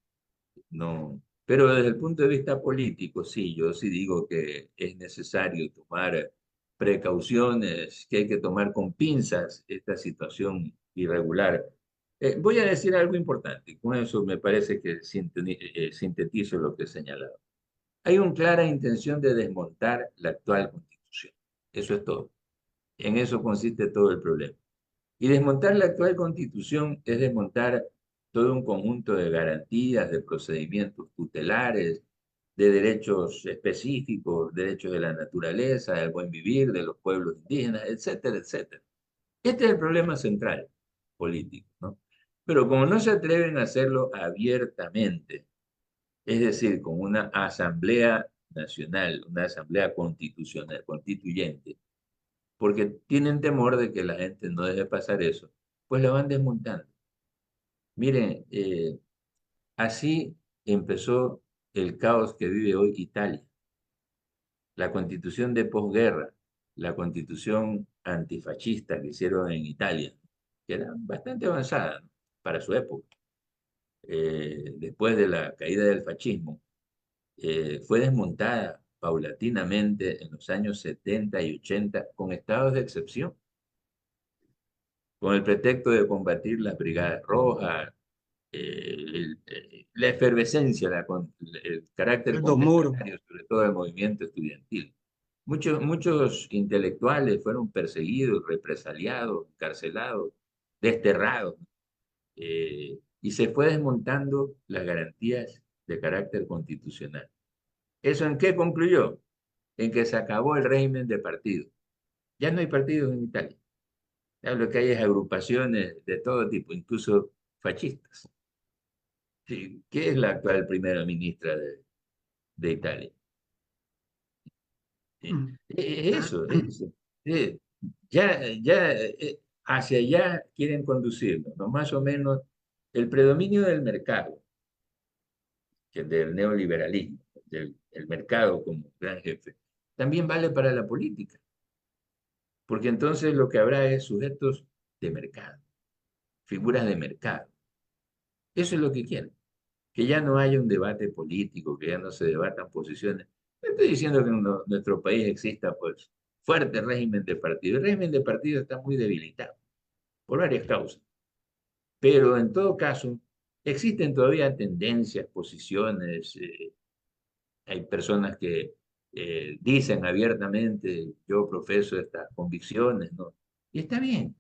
No, pero desde el punto de vista político, sí, yo sí digo que es necesario tomar precauciones, que hay que tomar con pinzas esta situación irregular. Voy a decir algo importante, y con eso me parece que sintetizo lo que he señalado. Hay una clara intención de desmontar la actual constitución. Eso es todo. En eso consiste todo el problema. Y desmontar la actual constitución es desmontar todo un conjunto de garantías, de procedimientos tutelares, de derechos específicos, derechos de la naturaleza, del buen vivir, de los pueblos indígenas, etcétera, etcétera. Este es el problema central político, ¿no? Pero como no se atreven a hacerlo abiertamente, es decir, con una asamblea nacional, una asamblea constitucional, constituyente, porque tienen temor de que la gente no deje pasar eso, pues la van desmontando. Miren, así empezó el caos que vive hoy Italia. La constitución de posguerra, la constitución antifascista que hicieron en Italia, que era bastante avanzada, ¿no? Para su época, después de la caída del fascismo, fue desmontada paulatinamente en los años 70 y 80 con estados de excepción, con el pretexto de combatir las brigadas rojas, la efervescencia, el carácter Aldo Moro. contestatario, sobre todo del movimiento estudiantil. Muchos intelectuales fueron perseguidos, represaliados, encarcelados, desterrados, y se fue desmontando las garantías de carácter constitucional. ¿Eso en qué concluyó? En que se acabó el régimen de partidos. Ya no hay partidos en Italia. Ya lo que hay es agrupaciones de todo tipo, incluso fascistas. Sí, ¿qué es la actual primera ministra de Italia? Sí. Mm. Eso, eso. Eh, hacia allá quieren conducirnos, ¿no? Más o menos el predominio del mercado, que es del neoliberalismo, del el mercado como gran jefe, también vale para la política, porque entonces lo que habrá es sujetos de mercado, figuras de mercado. Eso es lo que quieren, que ya no haya un debate político, que ya no se debatan posiciones. No estoy diciendo que en nuestro país exista pues fuerte régimen de partido. El régimen de partido está muy debilitado por varias causas, pero en todo caso existen todavía tendencias, posiciones, hay personas que dicen abiertamente, yo profeso estas convicciones, ¿no? Y está bien.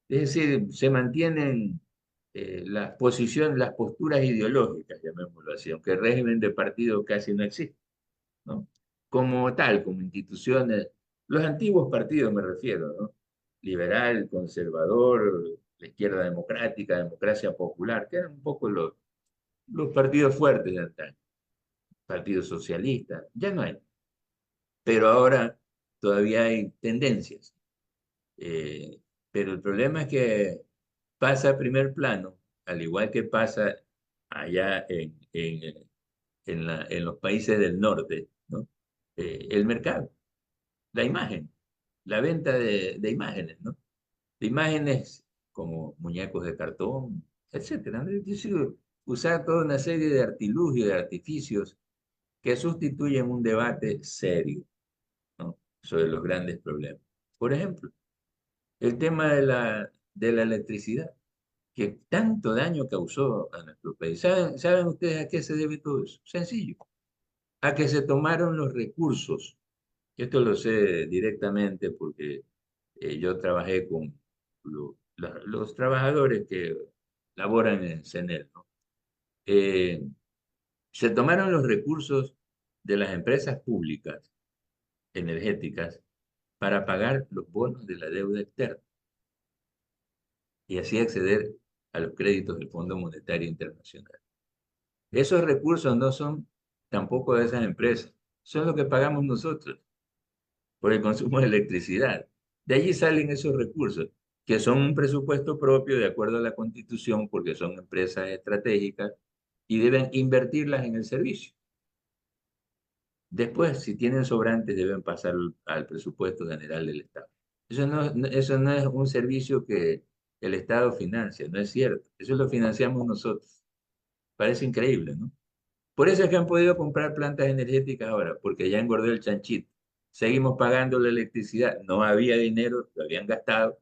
Es decir, se mantienen las posiciones, las posturas ideológicas, llamémoslo así, aunque el régimen de partido casi no existe, ¿no? Como tal, como instituciones, los antiguos partidos me refiero, ¿no? Liberal, conservador, la izquierda democrática, democracia popular, que eran un poco los partidos fuertes de antaño, partido socialista, ya no hay. Pero ahora todavía hay tendencias. Eh, pero el problema es que pasa a primer plano, al igual que pasa allá en los países del norte, ¿no? El mercado, la imagen, la venta de imágenes, ¿no? De imágenes como muñecos de cartón, etcétera, ¿no? Es decir, usar toda una serie de artilugios, de artificios que sustituyen un debate serio, ¿no? Sobre los grandes problemas. Por ejemplo, el tema de la electricidad, que tanto daño causó a nuestro país. ¿Saben ustedes a qué se debe todo eso? Sencillo, a que se tomaron los recursos. Esto lo sé directamente porque yo trabajé con los trabajadores que laboran en CENEL, ¿no? Eh, Se tomaron los recursos de las empresas públicas energéticas para pagar los bonos de la deuda externa y así acceder a los créditos del Fondo Monetario Internacional. Esos recursos no son tampoco de esas empresas, son lo que pagamos nosotros por el consumo de electricidad. De allí salen esos recursos, que son un presupuesto propio de acuerdo a la Constitución, porque son empresas estratégicas y deben invertirlas en el servicio. Después, si tienen sobrantes, deben pasar al presupuesto general del Estado. Eso no es un servicio que el Estado financia, no es cierto. Eso lo financiamos nosotros. Parece increíble, ¿no? Por eso es que han podido comprar plantas energéticas ahora, porque ya engordó el chanchito. Seguimos pagando la electricidad. No había dinero, lo habían gastado,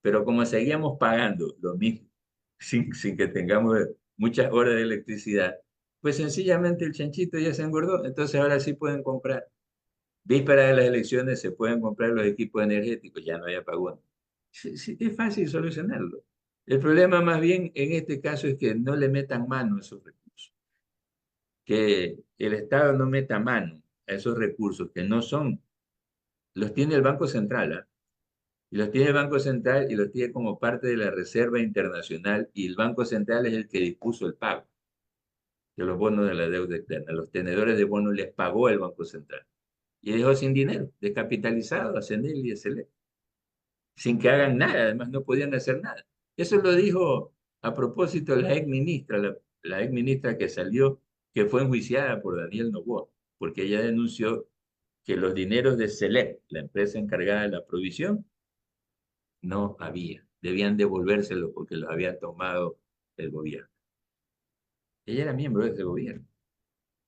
pero como seguíamos pagando lo mismo, sin que tengamos muchas horas de electricidad, pues sencillamente el chanchito ya se engordó. Entonces ahora sí pueden comprar. Víspera de las elecciones se pueden comprar los equipos energéticos, ya no hay apagón. Sí, sí, es fácil solucionarlo. El problema más bien en este caso es que no le metan mano a esos recursos, que el Estado no meta mano a esos recursos que no son, los tiene el Banco Central, ¿ah? Y los tiene el Banco Central y los tiene como parte de la Reserva Internacional y el Banco Central es el que dispuso el pago de los bonos de la deuda externa. Los tenedores de bonos les pagó el Banco Central y dejó sin dinero, descapitalizado a CENEL y a SELEC, sin que hagan nada, además no podían hacer nada. Eso lo dijo a propósito la ex ministra, la ex ministra que salió, que fue enjuiciada por Daniel Noboa, porque ella denunció que los dineros de SELEC, la empresa encargada de la provisión, no había, debían devolvérselos porque los había tomado el gobierno. Ella era miembro de ese gobierno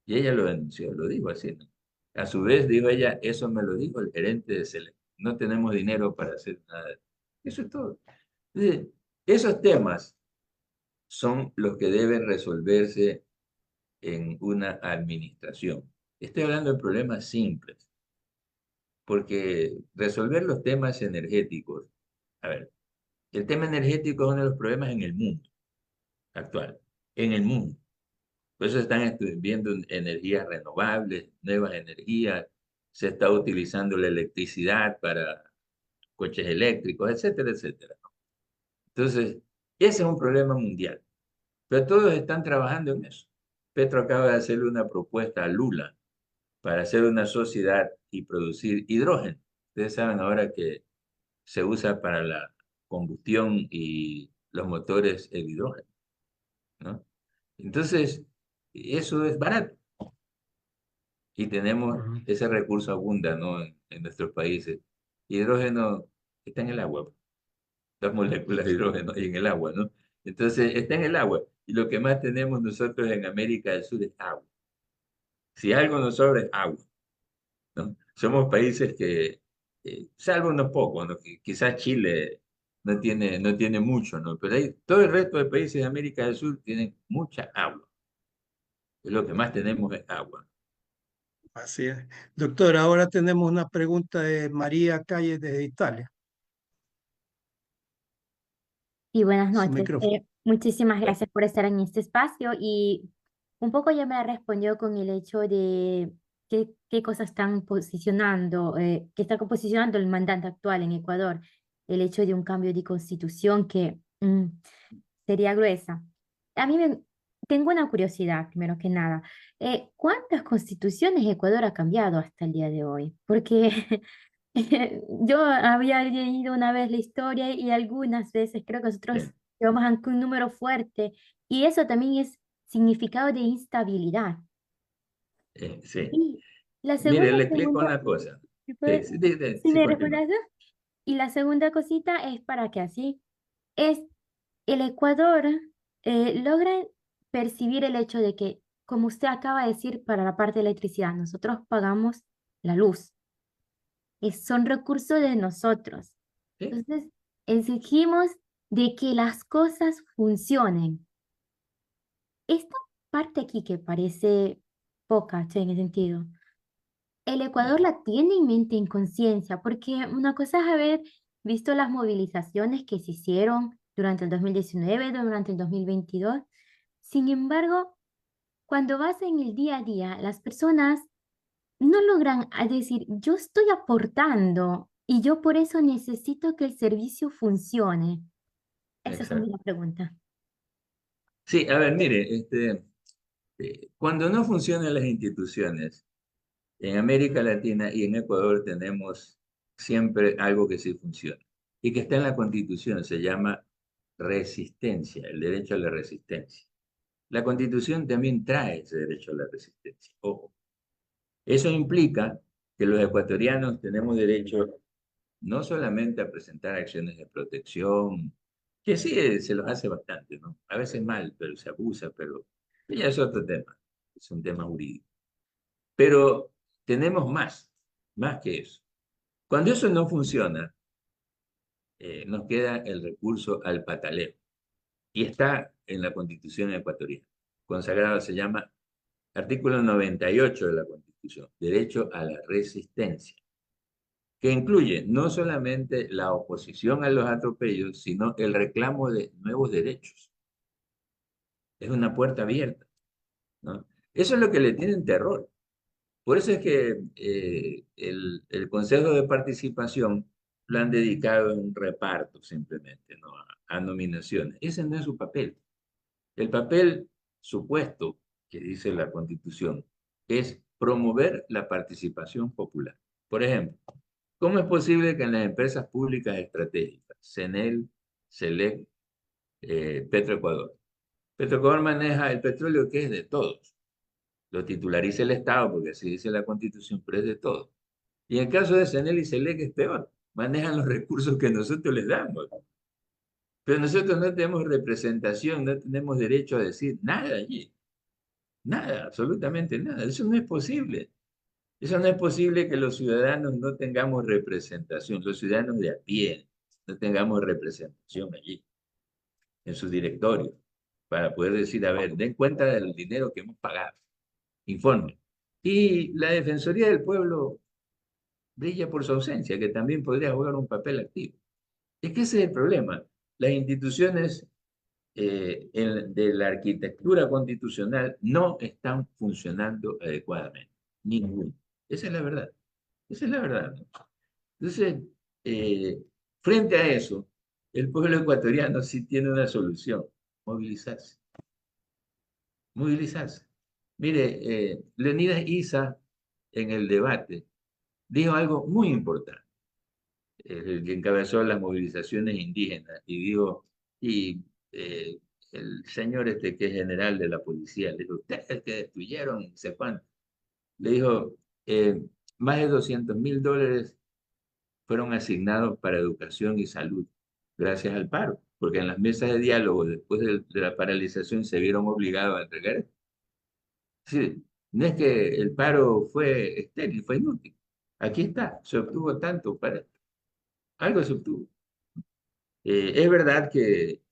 y ella lo denunció, lo dijo así, ¿no? A su vez, dijo ella, eso me lo dijo el gerente de SELEC, no tenemos dinero para hacer nada. Eso es todo. Entonces, esos temas son los que deben resolverse en una administración. Estoy hablando de problemas simples, porque resolver los temas energéticos, a ver, el tema energético es uno de los problemas en el mundo actual, en el mundo. Por eso están viendo energías renovables, nuevas energías, se está utilizando la electricidad para coches eléctricos, etcétera, etcétera. Entonces, ese es un problema mundial. Pero todos están trabajando en eso. Petro acaba de hacerle una propuesta a Lula para hacer una sociedad y producir hidrógeno. Ustedes saben ahora que se usa para la combustión y los motores el hidrógeno, ¿no? Entonces, eso es barato y tenemos Ujú. ese recurso abunda, ¿no? En nuestros países. Hidrógeno está en el agua, las moléculas de hidrógeno y en el agua, ¿no? Entonces, está en el agua y lo que más tenemos nosotros en América del Sur es agua. Si algo nos sobra es agua, ¿no? Somos países que, salvo unos pocos, ¿no? Quizás Chile no tiene mucho, ¿no? Pero todo el resto de países de América del Sur tienen mucha agua. Y lo que más tenemos es agua. Así es. Doctor, ahora tenemos una pregunta de María Calle desde Italia. Y buenas Su noches. micrófono. Muchísimas Bueno, gracias por estar en este espacio y un poco ya me la respondió con el hecho de qué cosas están posicionando, qué está posicionando el mandante actual en Ecuador, el hecho de un cambio de constitución que sería gruesa. A mí tengo una curiosidad, primero que nada. ¿Cuántas constituciones Ecuador ha cambiado hasta el día de hoy? Porque yo había leído una vez la historia y algunas veces creo que nosotros bien, llevamos aunque un número fuerte y eso también es significado de instabilidad. sí. Y la Mire, segunda le explico pregunta, una cosa. ¿me Sí, puede- sí, si sí, me continúa. respondes eso? Y la segunda cosita es para que así es el Ecuador logra percibir el hecho de que, como usted acaba de decir, para la parte de electricidad, nosotros pagamos la luz, son recursos de nosotros. Sí, Entonces, exigimos de que las cosas funcionen. Esta parte aquí que parece poca, che, en ese sentido, el Ecuador la tiene en mente en conciencia, porque una cosa es haber visto las movilizaciones que se hicieron durante el 2019, durante el 2022. Sin embargo, cuando vas en el día a día, las personas no logran decir, yo estoy aportando y yo por eso necesito que el servicio funcione. Esa es exacto. una pregunta. Sí, a ver, mire, cuando no funcionan las instituciones, en América Latina y en Ecuador tenemos siempre algo que sí funciona y que está en la Constitución, se llama resistencia, el derecho a la resistencia. La Constitución también trae ese derecho a la resistencia. Ojo, eso implica que los ecuatorianos tenemos derecho no solamente a presentar acciones de protección, que sí se los hace bastante, ¿no? A veces mal, pero se abusa, pero ya es otro tema, es un tema jurídico. Pero tenemos más que eso. Cuando eso no funciona, nos queda el recurso al pataleo. Y está en la Constitución ecuatoriana. Consagrado se llama artículo 98 de la Constitución, derecho a la resistencia, que incluye no solamente la oposición a los atropellos, sino el reclamo de nuevos derechos. Es una puerta abierta, ¿no? Eso es lo que le tienen terror. Por eso es que el Consejo de Participación lo han dedicado en un reparto simplemente, ¿no? A nominaciones. Ese no es su papel. El papel supuesto que dice la Constitución es promover la participación popular. Por ejemplo, ¿cómo es posible que en las empresas públicas estratégicas, CENEL, SELEC, Petroecuador, Petroecuador maneja el petróleo que es de todos, lo titulariza el Estado porque así dice la Constitución, pero es de todos. Y en el caso de CENEL y SELEC es peor, manejan los recursos que nosotros les damos. Pero nosotros no tenemos representación, no tenemos derecho a decir nada allí. Nada, absolutamente nada. Eso no es posible. Eso no es posible que los ciudadanos no tengamos representación, los ciudadanos de a pie no tengamos representación allí, en sus directorios, para poder decir, a ver, den cuenta del dinero que hemos pagado, informe. Y la Defensoría del Pueblo brilla por su ausencia, que también podría jugar un papel activo. Es que ese es el problema. Las instituciones de la arquitectura constitucional no están funcionando adecuadamente. Ninguna. Esa es la verdad. Esa es la verdad, ¿no? Entonces, Frente a eso, el pueblo ecuatoriano sí tiene una solución: movilizarse, movilizarse. Mire, Leonidas Issa en el debate dijo algo muy importante, el que encabezó las movilizaciones indígenas, y dijo, y el señor este que es general de la policía, le dijo: ustedes que destruyeron, no sé cuánto, le dijo, más de $200.000 fueron asignados para educación y salud gracias al paro, porque en las mesas de diálogo después de la paralización se vieron obligados a entregar esto. Sí, no es que el paro fue estéril, fue inútil. Aquí está, se obtuvo tanto para esto. Algo se obtuvo. Es verdad que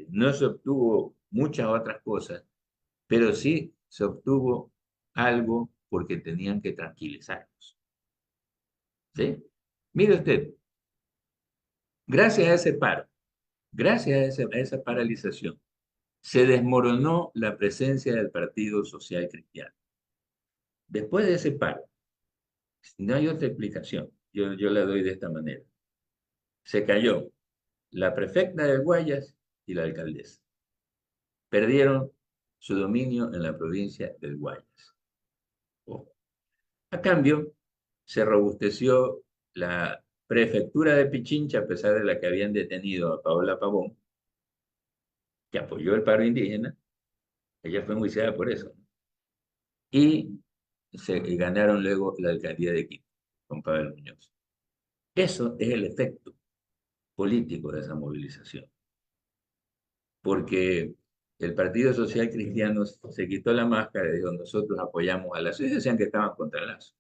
no se obtuvo muchas otras cosas, pero sí se obtuvo algo porque tenían que tranquilizarnos. ¿Sí? Mire usted, gracias a ese paro, gracias a esa paralización, se desmoronó la presencia del Partido Social Cristiano. Después de ese paro, no hay otra explicación, yo la doy de esta manera. Se cayó la prefecta del Guayas y la alcaldesa. Perdieron su dominio en la provincia del Guayas. Ojo. A cambio, se robusteció la prefectura de Pichincha, a pesar de la que habían detenido a Paola Pavón, que apoyó el paro indígena. Ella fue enjuiciada por eso, ¿no? Y se ganaron luego la alcaldía de Quito con Pavel Muñoz. Eso es el efecto político de esa movilización, porque el Partido Social Cristiano se quitó la máscara y dijo: nosotros apoyamos a Lazo. Ellos decían que estaban contra Lazo,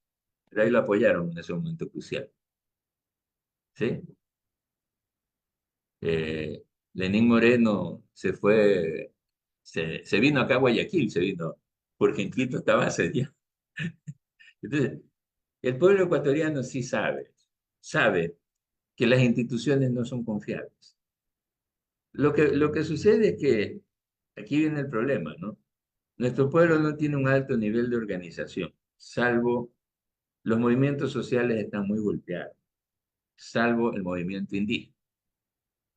pero ahí lo apoyaron en ese momento crucial. ¿Sí? Lenín Moreno se fue, se vino acá a Guayaquil, se vino, porque en Quito estaba asediado. Entonces, el pueblo ecuatoriano sí sabe que las instituciones no son confiables. Lo que sucede es que aquí viene el problema, ¿no? Nuestro pueblo no tiene un alto nivel de organización, salvo los movimientos sociales están muy golpeados, salvo el movimiento indígena.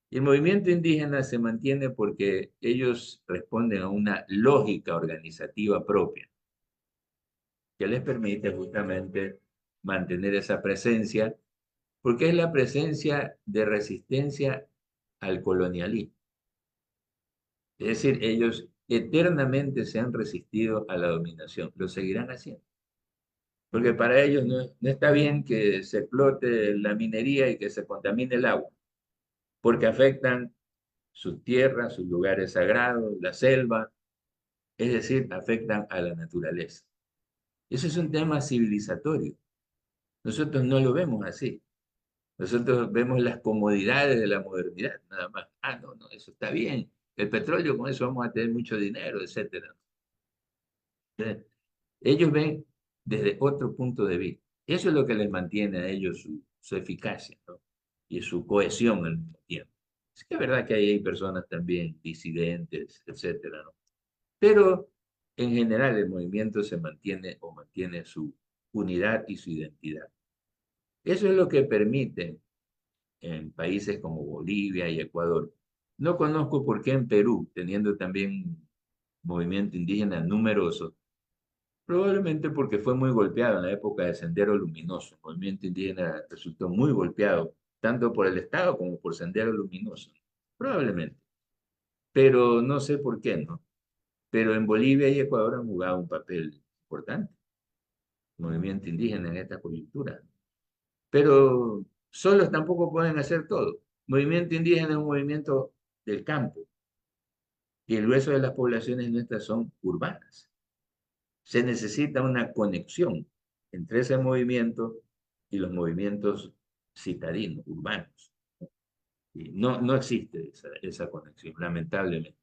Y el movimiento indígena se mantiene porque ellos responden a una lógica organizativa propia, que les permite justamente mantener esa presencia, porque es la presencia de resistencia al colonialismo. Es decir, ellos eternamente se han resistido a la dominación, lo seguirán haciendo. Porque para ellos no está bien que se explote la minería y que se contamine el agua, porque afectan sus tierras, sus lugares sagrados, la selva, es decir, afectan a la naturaleza. Eso es un tema civilizatorio. Nosotros no lo vemos así. Nosotros vemos las comodidades de la modernidad, nada más. Ah, no, no, eso está bien. El petróleo, con eso vamos a tener mucho dinero, etcétera. Ellos ven desde otro punto de vista. Eso es lo que les mantiene a ellos su eficacia, ¿no? Y su cohesión al mismo tiempo. Es que es verdad que hay personas también disidentes, etcétera, ¿no? Pero en general el movimiento se mantiene o mantiene su unidad y su identidad. Eso es lo que permite en países como Bolivia y Ecuador. No conozco por qué en Perú, teniendo también movimiento indígena numeroso, probablemente porque fue muy golpeado en la época de Sendero Luminoso. El movimiento indígena resultó muy golpeado, tanto por el Estado como por Sendero Luminoso. Probablemente. Pero no sé por qué, ¿no? Pero en Bolivia y Ecuador han jugado un papel importante, el movimiento indígena en esta coyuntura. Pero solos tampoco pueden hacer todo. El movimiento indígena es un movimiento del campo y el grueso de las poblaciones nuestras son urbanas. Se necesita una conexión entre ese movimiento y los movimientos citadinos, urbanos. Y no existe esa conexión, lamentablemente.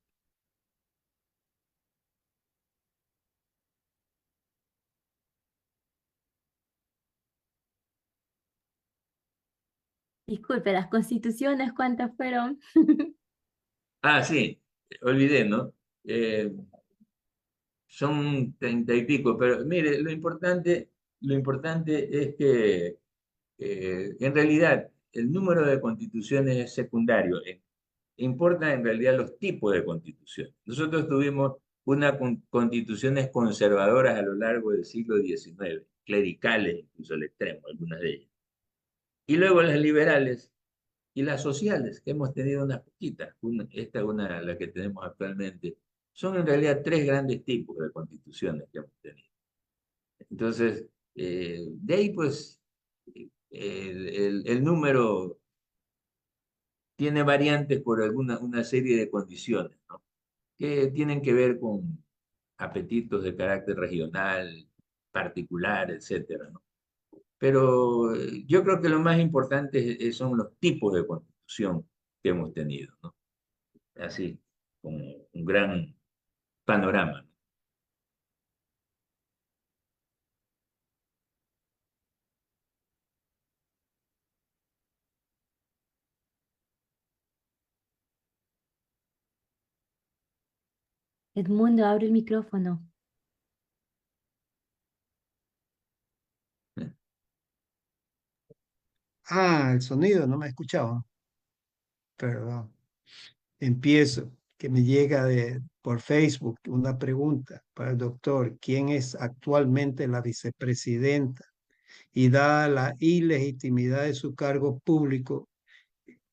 Disculpe, las constituciones, ¿cuántas fueron? Ah, sí, olvidé, ¿no? Son 30 y pico, pero mire, lo importante es que en realidad el número de constituciones es secundario. Importa en realidad los tipos de constituciones. Nosotros tuvimos constituciones conservadoras a lo largo del siglo XIX, clericales incluso al extremo, algunas de ellas. Y luego las liberales y las sociales, que hemos tenido unas poquitas. Esta es una, la que tenemos actualmente. Son en realidad tres grandes tipos de constituciones que hemos tenido. Entonces, de ahí pues el número tiene variantes por una serie de condiciones, ¿no? Que tienen que ver con apetitos de carácter regional, particular, etcétera, ¿no? Pero yo creo que lo más importante son los tipos de constitución que hemos tenido, ¿no? Así, como un gran panorama, ¿no? Edmundo, abre el micrófono. Ah, el sonido, no me escuchaba. Perdón. Empiezo, que me llega por Facebook una pregunta para el doctor. ¿Quién es actualmente la vicepresidenta? Y dada la ilegitimidad de su cargo público,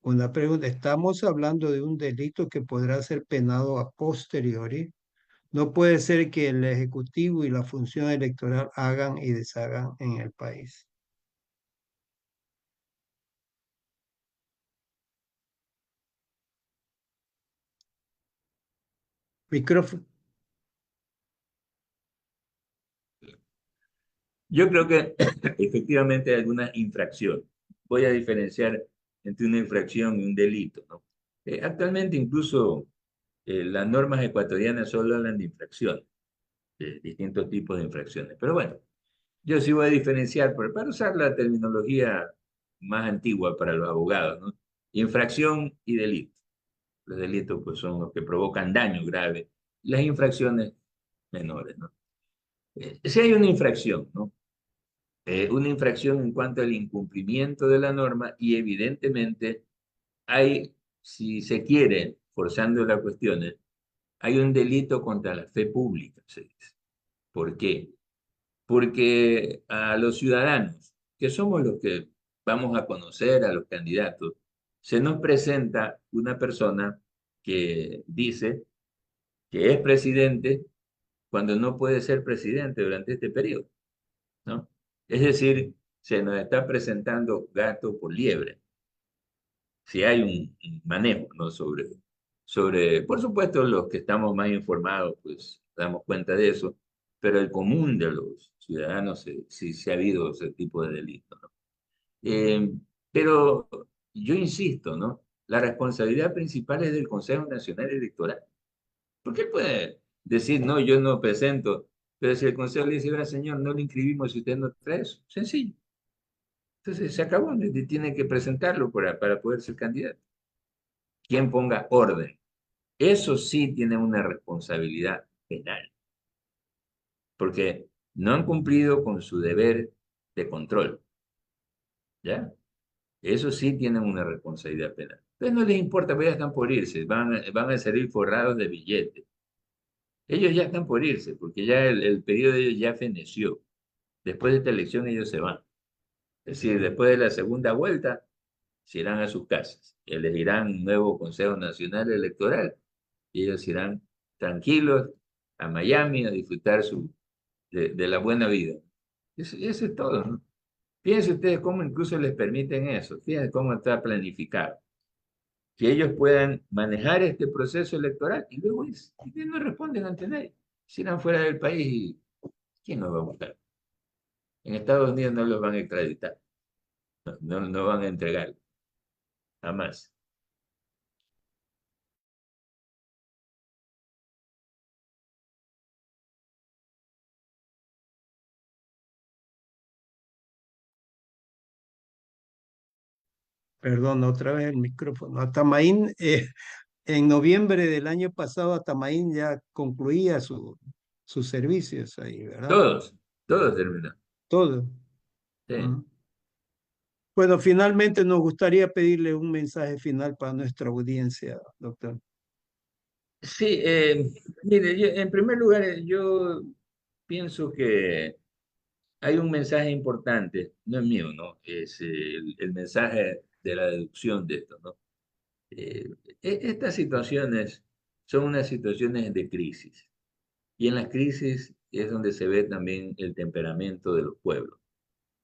una pregunta, estamos hablando de un delito que podrá ser penado a posteriori. No puede ser que el Ejecutivo y la función electoral hagan y deshagan en el país. Micrófono. Yo creo que efectivamente hay alguna infracción. Voy a diferenciar entre una infracción y un delito, ¿no? Actualmente incluso las normas ecuatorianas solo hablan de infracciones, de distintos tipos de infracciones. Pero bueno, yo sí voy a diferenciar, para usar la terminología más antigua para los abogados, ¿no? Infracción y delito. Los delitos pues son los que provocan daño grave, las infracciones menores, ¿no? Si hay una infracción, ¿no? Una infracción en cuanto al incumplimiento de la norma y evidentemente hay, si se quiere, forzando las cuestiones, hay un delito contra la fe pública, se dice. ¿Por qué? Porque a los ciudadanos, que somos los que vamos a conocer a los candidatos, se nos presenta una persona que dice que es presidente cuando no puede ser presidente durante este periodo, ¿no? Es decir, se nos está presentando gato por liebre. Si hay un manejo, ¿no? Por supuesto, los que estamos más informados, pues damos cuenta de eso, pero el común de los ciudadanos sí se ha habido ese tipo de delito, ¿no? Eh, pero yo insisto, ¿no? La responsabilidad principal es del Consejo Nacional Electoral. ¿Por qué puede decir, no, yo no presento? Pero si el Consejo le dice, "Verá, señor, no le inscribimos si usted no trae eso", sencillo. Entonces se acabó, tiene que presentarlo para poder ser candidato. Quien ponga orden. Eso sí tiene una responsabilidad penal, porque no han cumplido con su deber de control, ¿ya? Eso sí tienen una responsabilidad penal. Entonces no les importa, pues ya están por irse, van a salir forrados de billetes. Ellos ya están por irse, porque ya el periodo de ellos ya feneció. Después de esta elección ellos se van. Es decir, después de la segunda vuelta, se irán a sus casas. Elegirán un nuevo Consejo Nacional Electoral y ellos irán tranquilos a Miami a disfrutar de la buena vida. Eso es todo, ¿no? Fíjense ustedes cómo incluso les permiten eso. Fíjense cómo está planificado. Que ellos puedan manejar este proceso electoral y luego y no responden ante nadie. Se irán fuera del país y ¿quién los va a buscar? En Estados Unidos no los van a extraditar. No van a entregar. Jamás. Perdón, otra vez el micrófono. Atamaín, en noviembre del año pasado, Atamaín ya concluía sus servicios ahí, ¿verdad? Todos terminan. Todo. Sí. Mm. Bueno, finalmente nos gustaría pedirle un mensaje final para nuestra audiencia, doctor. Sí, mire, en primer lugar, yo pienso que hay un mensaje importante, no es mío, ¿no? Es el mensaje de la deducción de esto, ¿no? Eh, Estas situaciones son unas situaciones de crisis. Y en las crisis es donde se ve también el temperamento de los pueblos.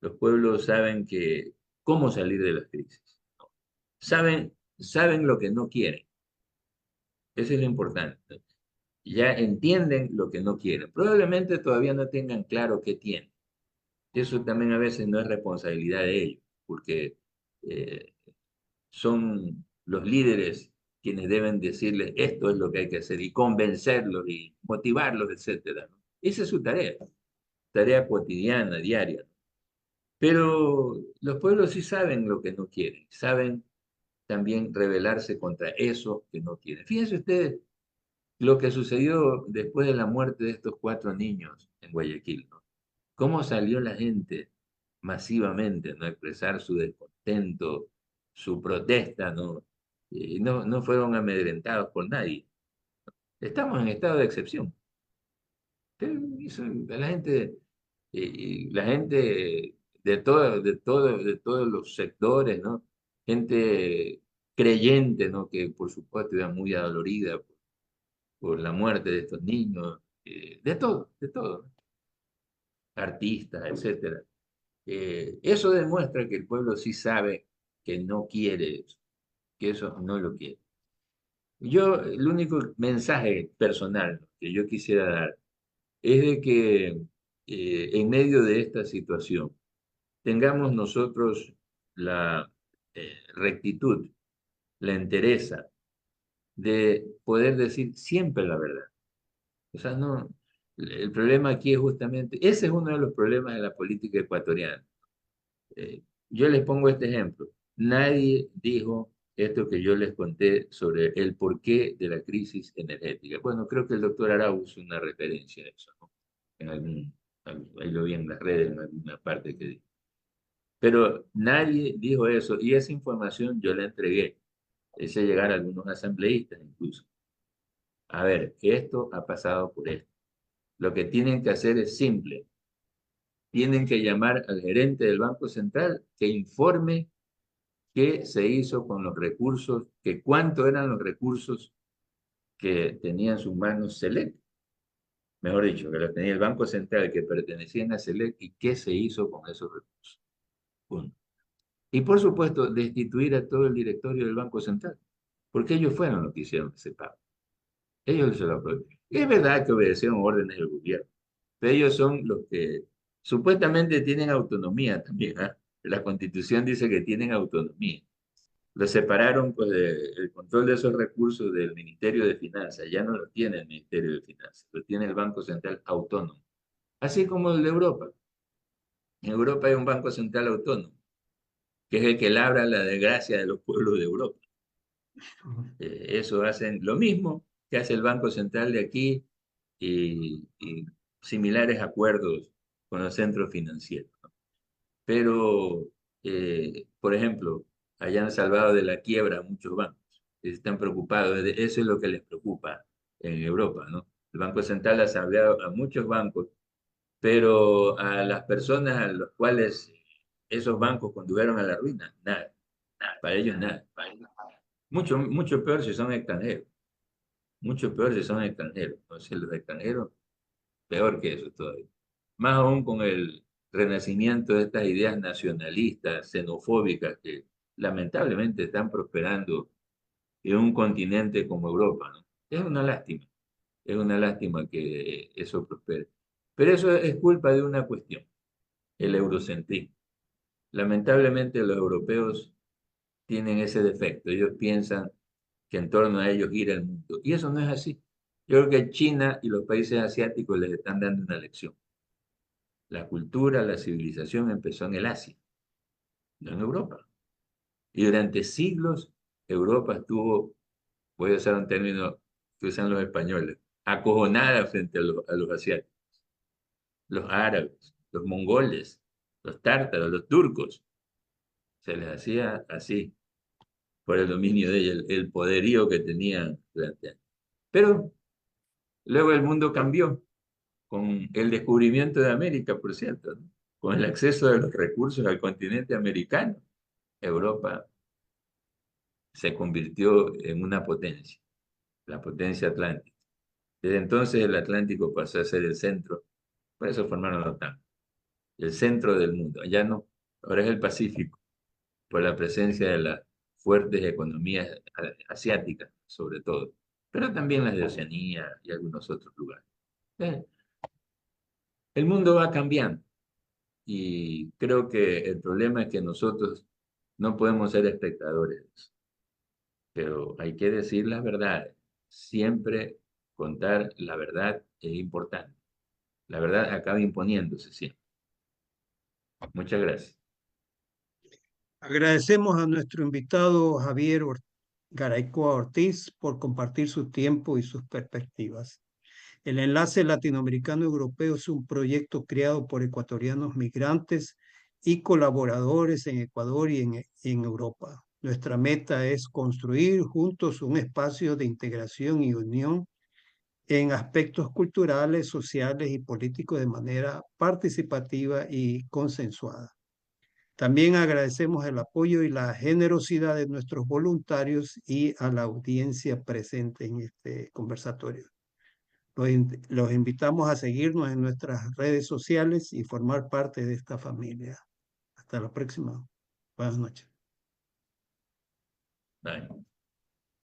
Los pueblos saben cómo salir de las crisis. Saben lo que no quieren. Eso es lo importante. Ya entienden lo que no quieren. Probablemente todavía no tengan claro qué tienen. Eso también a veces no es responsabilidad de ellos, porque eh, son los líderes quienes deben decirles esto es lo que hay que hacer y convencerlos y motivarlos, etcétera, ¿no? Esa es su tarea, tarea cotidiana, diaria. Pero los pueblos sí saben lo que no quieren, saben también rebelarse contra eso que no quieren. Fíjense ustedes lo que sucedió después de la muerte de estos 4 niños en Guayaquil, ¿no? Cómo salió la gente masivamente, ¿no? A expresar su descontento, su protesta, ¿no? No fueron amedrentados por nadie. Estamos en estado de excepción. Pero la gente de todos los sectores, ¿no? Gente creyente, ¿no? Que por supuesto era muy adolorida por la muerte de estos niños, de todo, artistas, etcétera. Eso demuestra que el pueblo sí sabe que no quiere eso, que eso no lo quiere. El único mensaje personal que yo quisiera dar es de que en medio de esta situación tengamos nosotros la rectitud, la entereza de poder decir siempre la verdad. O sea, no, el problema aquí es justamente, ese es uno de los problemas de la política ecuatoriana. Yo les pongo este ejemplo. Nadie dijo esto que yo les conté sobre el porqué de la crisis energética. Bueno, creo que el doctor Arau hizo una referencia a eso, ¿no? Ahí lo vi en las redes, en alguna parte que dijo. Pero nadie dijo eso y esa información yo la entregué. Hice llegar a algunos asambleístas incluso. A ver, esto ha pasado por esto. Lo que tienen que hacer es simple. Tienen que llamar al gerente del Banco Central que informe qué se hizo con los recursos, que cuánto eran los recursos que tenía en sus manos Select, mejor dicho, que los tenía el Banco Central, que pertenecían a Select, y qué se hizo con esos recursos. Punto. Y por supuesto, destituir a todo el directorio del Banco Central, porque ellos fueron los que hicieron ese pago. Ellos se lo aprobaron. Es verdad que obedecieron órdenes del gobierno, pero ellos son los que supuestamente tienen autonomía también, ¿ah? La Constitución dice que tienen autonomía. Lo separaron pues, el control de esos recursos del Ministerio de Finanzas. Ya no lo tiene el Ministerio de Finanzas, lo tiene el Banco Central Autónomo. Así como el de Europa. En Europa hay un Banco Central Autónomo, que es el que labra la desgracia de los pueblos de Europa. Eso hacen lo mismo que hace el Banco Central de aquí y similares acuerdos con los centros financieros, ¿no? Pero, por ejemplo, hayan salvado de la quiebra a muchos bancos. Están preocupados, eso es lo que les preocupa en Europa, ¿no? El Banco Central ha salvado a muchos bancos, pero a las personas a los cuales esos bancos condujeron a la ruina, nada, nada, para ellos nada. Mucho, mucho peor si son extranjeros, mucho peor si son extranjeros. Entonces los extranjeros, peor que eso todavía. Más aún con el renacimiento de estas ideas nacionalistas, xenofóbicas, que lamentablemente están prosperando en un continente como Europa, ¿no? Es una lástima que eso prospere. Pero eso es culpa de una cuestión, el eurocentrismo. Lamentablemente los europeos tienen ese defecto, ellos piensan que en torno a ellos gira el mundo, y eso no es así. Yo creo que China y los países asiáticos les están dando una lección. La cultura, la civilización empezó en el Asia, no en Europa. Y durante siglos Europa estuvo, voy a usar un término que usan los españoles, acojonada frente a los asiáticos, los árabes, los mongoles, los tártaros, los turcos. Se les hacía así, por el dominio de ella, el poderío que tenían durante años. Pero luego el mundo cambió con el descubrimiento de América, por cierto, ¿no? Con el acceso de los recursos al continente americano. Europa se convirtió en una potencia, la potencia atlántica. Desde entonces el Atlántico pasó a ser el centro, por eso formaron la OTAN, el centro del mundo. Ya no, ahora es el Pacífico, por la presencia de las fuertes economías asiáticas, sobre todo, pero también las de Oceanía y algunos otros lugares. El mundo va cambiando y creo que el problema es que nosotros no podemos ser espectadores de eso, pero hay que decir las verdades. Siempre contar la verdad es importante. La verdad acaba imponiéndose siempre. Muchas gracias. Agradecemos a nuestro invitado Javier Garaycoa Ortiz por compartir su tiempo y sus perspectivas. El Enlace Latinoamericano-Europeo es un proyecto creado por ecuatorianos migrantes y colaboradores en Ecuador y en Europa. Nuestra meta es construir juntos un espacio de integración y unión en aspectos culturales, sociales y políticos de manera participativa y consensuada. También agradecemos el apoyo y la generosidad de nuestros voluntarios y a la audiencia presente en este conversatorio. Los invitamos a seguirnos en nuestras redes sociales y formar parte de esta familia. Hasta la próxima. Buenas noches. Bye.